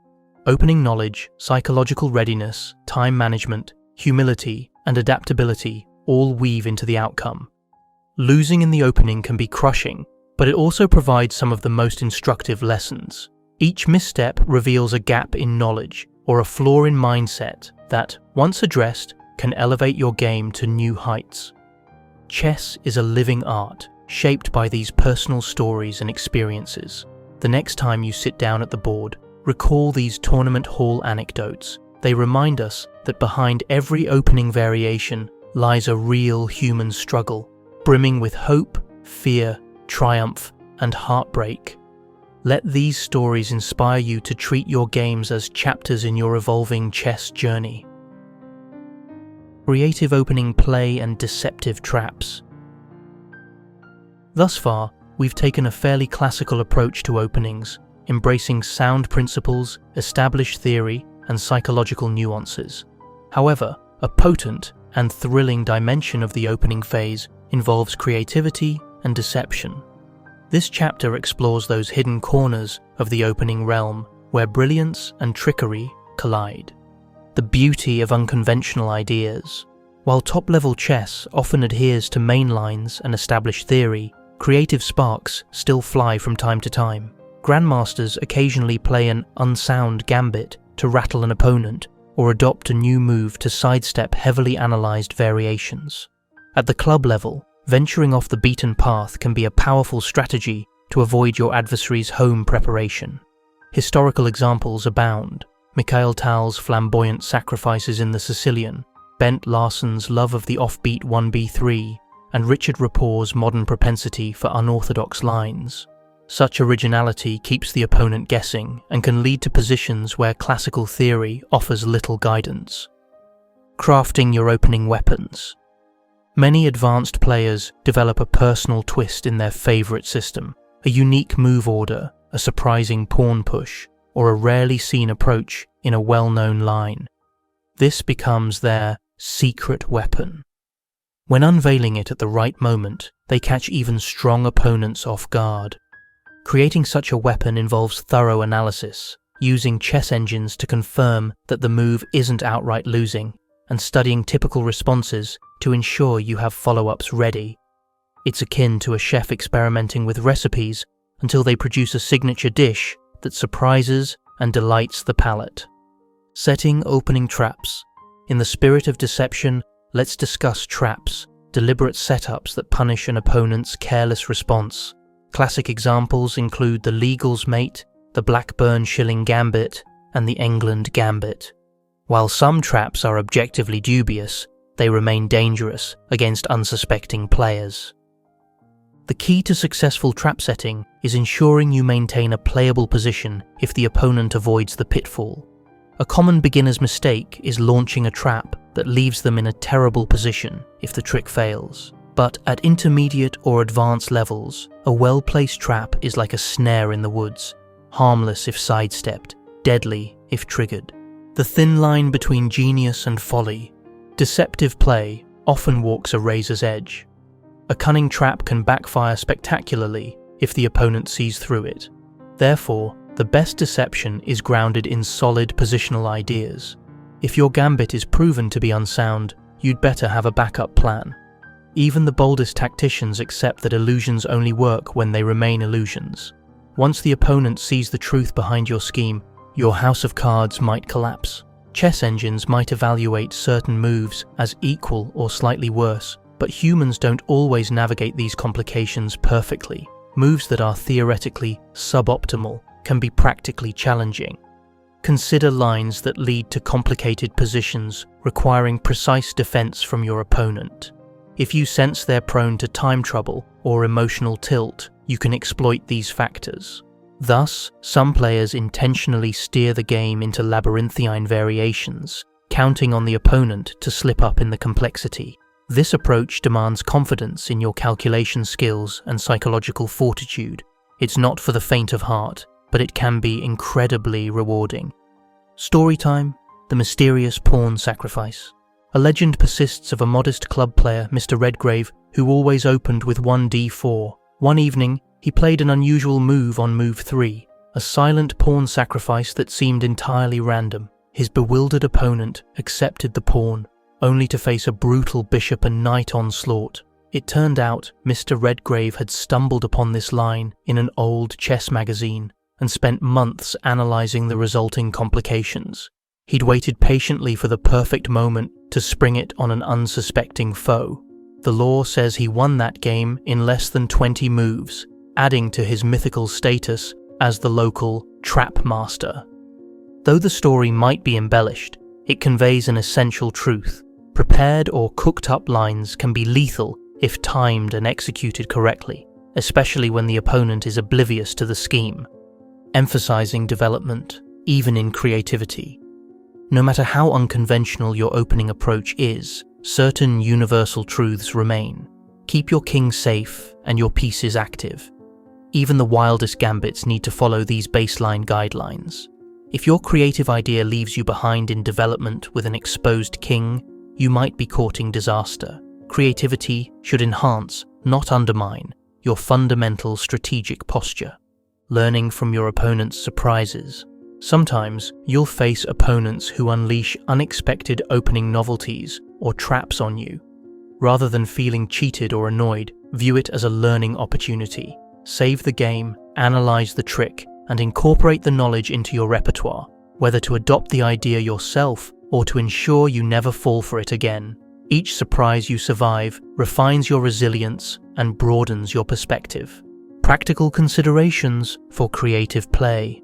Opening knowledge, psychological readiness, time management, humility, and adaptability all weave into the outcome. Losing in the opening can be crushing, but it also provides some of the most instructive lessons. Each misstep reveals a gap in knowledge or a flaw in mindset that, once addressed, can elevate your game to new heights. Chess is a living art, shaped by these personal stories and experiences. The next time you sit down at the board, recall these tournament hall anecdotes. They remind us that behind every opening variation lies a real human struggle, brimming with hope, fear, triumph, and heartbreak. Let these stories inspire you to treat your games as chapters in your evolving chess journey. Creative opening play and deceptive traps. Thus far, we've taken a fairly classical approach to openings, embracing sound principles, established theory, and psychological nuances. However, a potent and thrilling dimension of the opening phase involves creativity and deception. This chapter explores those hidden corners of the opening realm where brilliance and trickery collide. The beauty of unconventional ideas. While top-level chess often adheres to main lines and established theory, creative sparks still fly from time to time. Grandmasters occasionally play an unsound gambit to rattle an opponent or adopt a new move to sidestep heavily analysed variations. At the club level, venturing off the beaten path can be a powerful strategy to avoid your adversary's home preparation. Historical examples abound. Mikhail Tal's flamboyant sacrifices in the Sicilian, Bent Larsen's love of the offbeat 1b3, and Richard Rapport's modern propensity for unorthodox lines. Such originality keeps the opponent guessing and can lead to positions where classical theory offers little guidance. Crafting your opening weapons. Many advanced players develop a personal twist in their favourite system, a unique move order, a surprising pawn push, or a rarely seen approach in a well-known line. This becomes their secret weapon. When unveiling it at the right moment, they catch even strong opponents off guard. Creating such a weapon involves thorough analysis, using chess engines to confirm that the move isn't outright losing, and studying typical responses to ensure you have follow-ups ready. It's akin to a chef experimenting with recipes until they produce a signature dish that surprises and delights the palate. Setting opening traps. In the spirit of deception, let's discuss traps, deliberate setups that punish an opponent's careless response. Classic examples include the Legal's Mate, the Blackburn Shilling Gambit, and the England Gambit. While some traps are objectively dubious, they remain dangerous against unsuspecting players. The key to successful trap setting is ensuring you maintain a playable position if the opponent avoids the pitfall. A common beginner's mistake is launching a trap that leaves them in a terrible position if the trick fails. But at intermediate or advanced levels, a well-placed trap is like a snare in the woods, harmless if sidestepped, deadly if triggered. The thin line between genius and folly. Deceptive play often walks a razor's edge. A cunning trap can backfire spectacularly if the opponent sees through it. Therefore, the best deception is grounded in solid positional ideas. If your gambit is proven to be unsound, you'd better have a backup plan. Even the boldest tacticians accept that illusions only work when they remain illusions. Once the opponent sees the truth behind your scheme, your house of cards might collapse. Chess engines might evaluate certain moves as equal or slightly worse, but humans don't always navigate these complications perfectly. Moves that are theoretically suboptimal can be practically challenging. Consider lines that lead to complicated positions requiring precise defense from your opponent. If you sense they're prone to time trouble or emotional tilt, you can exploit these factors. Thus, some players intentionally steer the game into labyrinthine variations, counting on the opponent to slip up in the complexity. This approach demands confidence in your calculation skills and psychological fortitude. It's not for the faint of heart, but it can be incredibly rewarding. Storytime: the mysterious pawn sacrifice. A legend persists of a modest club player, Mr. Redgrave, who always opened with 1d4. One evening, he played an unusual move on move 3, a silent pawn sacrifice that seemed entirely random. His bewildered opponent accepted the pawn, only to face a brutal bishop and knight onslaught. It turned out Mr. Redgrave had stumbled upon this line in an old chess magazine and spent months analysing the resulting complications. He'd waited patiently for the perfect moment to spring it on an unsuspecting foe. The lore says he won that game in less than 20 moves, adding to his mythical status as the local trap master. Though the story might be embellished, it conveys an essential truth. Prepared or cooked-up lines can be lethal if timed and executed correctly, especially when the opponent is oblivious to the scheme. Emphasizing development, even in creativity. No matter how unconventional your opening approach is, certain universal truths remain. Keep your king safe and your pieces active. Even the wildest gambits need to follow these baseline guidelines. If your creative idea leaves you behind in development with an exposed king, you might be courting disaster. Creativity should enhance, not undermine, your fundamental strategic posture. Learning from your opponent's surprises. Sometimes you'll face opponents who unleash unexpected opening novelties or traps on you. Rather than feeling cheated or annoyed, view it as a learning opportunity. Save the game, analyze the trick, and incorporate the knowledge into your repertoire, whether to adopt the idea yourself or to ensure you never fall for it again. Each surprise you survive refines your resilience and broadens your perspective. Practical considerations for creative play.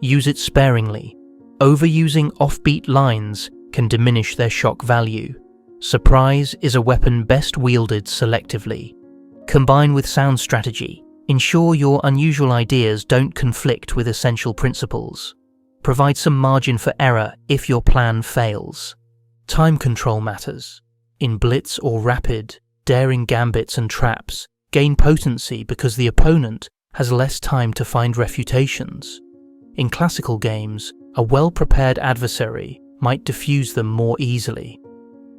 Use it sparingly. Overusing offbeat lines can diminish their shock value. Surprise is a weapon best wielded selectively. Combine with sound strategy. Ensure your unusual ideas don't conflict with essential principles. Provide some margin for error if your plan fails. Time control matters. In blitz or rapid, daring gambits and traps gain potency because the opponent has less time to find refutations. In classical games, a well-prepared adversary might diffuse them more easily.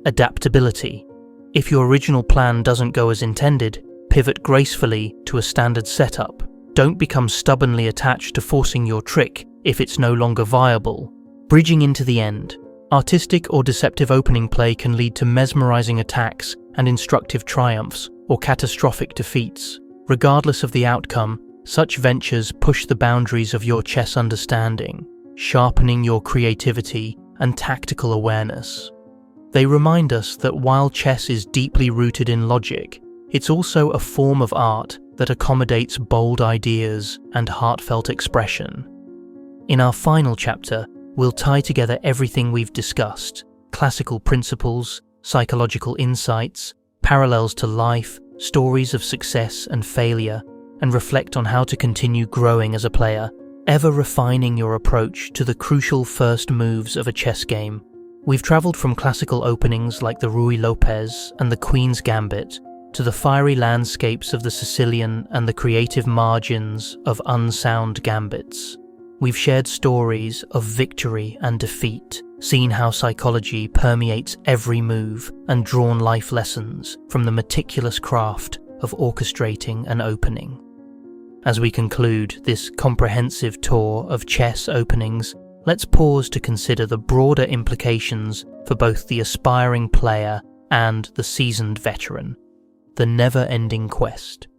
Adaptability. If your original plan doesn't go as intended, pivot gracefully to a standard setup. Don't become stubbornly attached to forcing your trick if it's no longer viable. Bridging into the end. Artistic or deceptive opening play can lead to mesmerizing attacks and instructive triumphs, or catastrophic defeats. Regardless of the outcome, such ventures push the boundaries of your chess understanding, sharpening your creativity and tactical awareness. They remind us that while chess is deeply rooted in logic, it's also a form of art that accommodates bold ideas and heartfelt expression. In our final chapter, we'll tie together everything we've discussed: classical principles, psychological insights, parallels to life, stories of success and failure, and reflect on how to continue growing as a player, ever refining your approach to the crucial first moves of a chess game. We've travelled from classical openings like the Ruy Lopez and the Queen's Gambit to the fiery landscapes of the Sicilian and the creative margins of unsound Gambits. We've shared stories of victory and defeat, seen how psychology permeates every move, and drawn life lessons from the meticulous craft of orchestrating an opening. As we conclude this comprehensive tour of chess openings, let's pause to consider the broader implications for both the aspiring player and the seasoned veteran. The never-ending quest.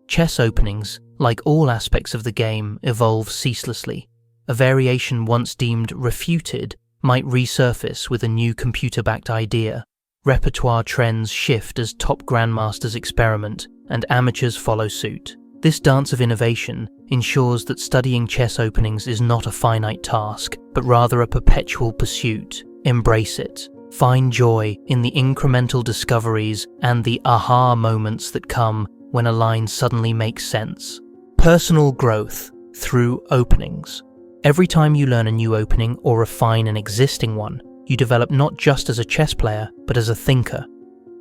Chess openings, like all aspects of the game, evolve ceaselessly. A variation once deemed refuted might resurface with a new computer-backed idea. Repertoire trends shift as top grandmasters experiment and amateurs follow suit. This dance of innovation ensures that studying chess openings is not a finite task, but rather a perpetual pursuit. Embrace it. Find joy in the incremental discoveries and the aha moments that come when a line suddenly makes sense. Personal growth through openings. Every time you learn a new opening or refine an existing one, you develop not just as a chess player, but as a thinker.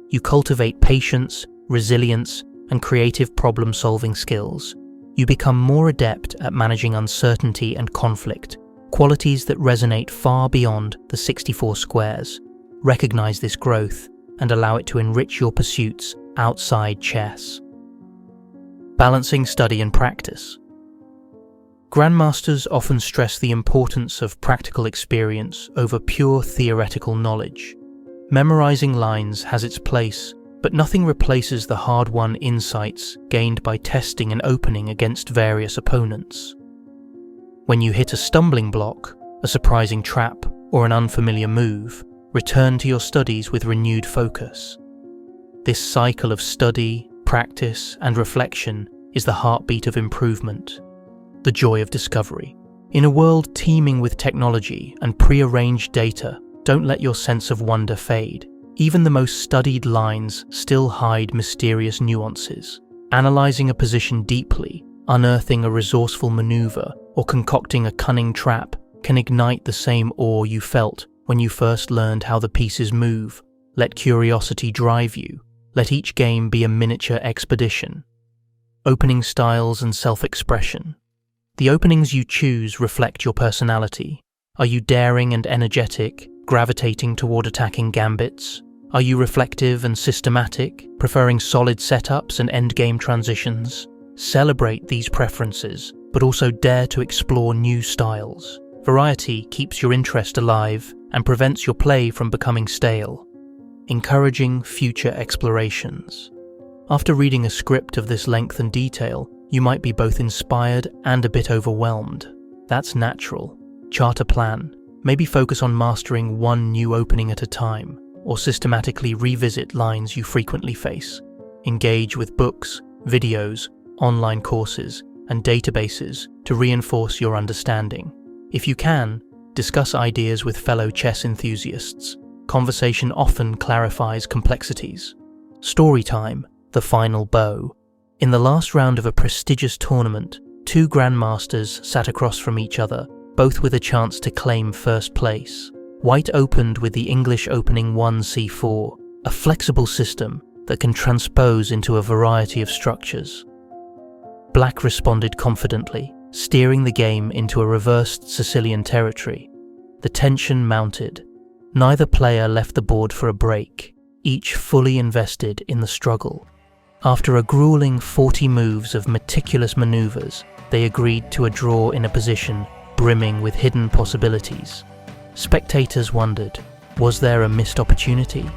You cultivate patience, resilience, and creative problem-solving skills. You become more adept at managing uncertainty and conflict, qualities that resonate far beyond the 64 squares. Recognize this growth and allow it to enrich your pursuits outside chess. Balancing study and practice. Grandmasters often stress the importance of practical experience over pure theoretical knowledge. Memorizing lines has its place, but nothing replaces the hard-won insights gained by testing and opening against various opponents. When you hit a stumbling block, a surprising trap, or an unfamiliar move, return to your studies with renewed focus. This cycle of study, practice, and reflection is the heartbeat of improvement, the joy of discovery. In a world teeming with technology and pre-arranged data, don't let your sense of wonder fade. Even the most studied lines still hide mysterious nuances. Analyzing a position deeply, unearthing a resourceful maneuver, or concocting a cunning trap can ignite the same awe you felt when you first learned how the pieces move. Let curiosity drive you. Let each game be a miniature expedition. Opening styles and self-expression. The openings you choose reflect your personality. Are you daring and energetic, gravitating toward attacking gambits? Are you reflective and systematic, preferring solid setups and endgame transitions? Celebrate these preferences, but also dare to explore new styles. Variety keeps your interest alive and prevents your play from becoming stale, encouraging future explorations. After reading a script of this length and detail, you might be both inspired and a bit overwhelmed. That's natural. Chart a plan. Maybe focus on mastering one new opening at a time, or systematically revisit lines you frequently face. Engage with books, videos, online courses, and databases to reinforce your understanding. If you can, discuss ideas with fellow chess enthusiasts. Conversation often clarifies complexities. Story time, the final bow. In the last round of a prestigious tournament, two grandmasters sat across from each other, both with a chance to claim first place. White opened with the English opening 1c4, a flexible system that can transpose into a variety of structures. Black responded confidently, steering the game into a reversed Sicilian territory. The tension mounted. Neither player left the board for a break, each fully invested in the struggle. After a grueling 40 moves of meticulous maneuvers, they agreed to a draw in a position brimming with hidden possibilities. Spectators wondered, was there a missed opportunity?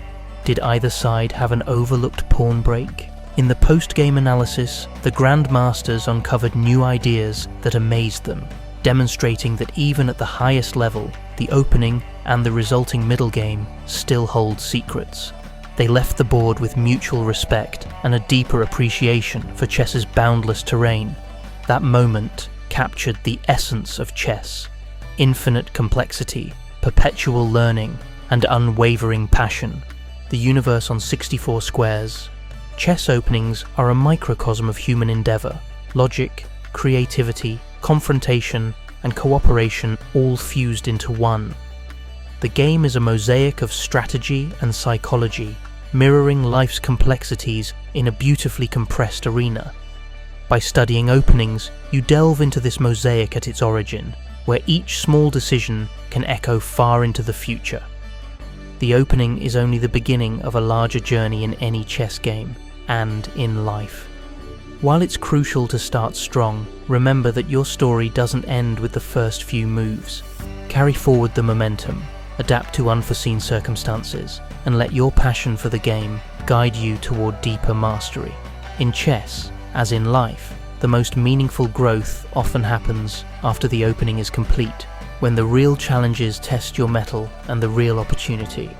Did either side have an overlooked pawn break? In the post-game analysis, the grandmasters uncovered new ideas that amazed them, demonstrating that even at the highest level, the opening and the resulting middle game still hold secrets. They left the board with mutual respect and a deeper appreciation for chess's boundless terrain. That moment captured the essence of chess: infinite complexity, perpetual learning, and unwavering passion. The universe on 64 squares. Chess openings are a microcosm of human endeavor: logic, creativity, confrontation, and cooperation all fused into one. The game is a mosaic of strategy and psychology, mirroring life's complexities in a beautifully compressed arena. By studying openings, you delve into this mosaic at its origin, where each small decision can echo far into the future. The opening is only the beginning of a larger journey in any chess game, and in life. While it's crucial to start strong, remember that your story doesn't end with the first few moves. Carry forward the momentum, adapt to unforeseen circumstances, and let your passion for the game guide you toward deeper mastery. In chess, as in life, the most meaningful growth often happens after the opening is complete, when the real challenges test your mettle and the real opportunity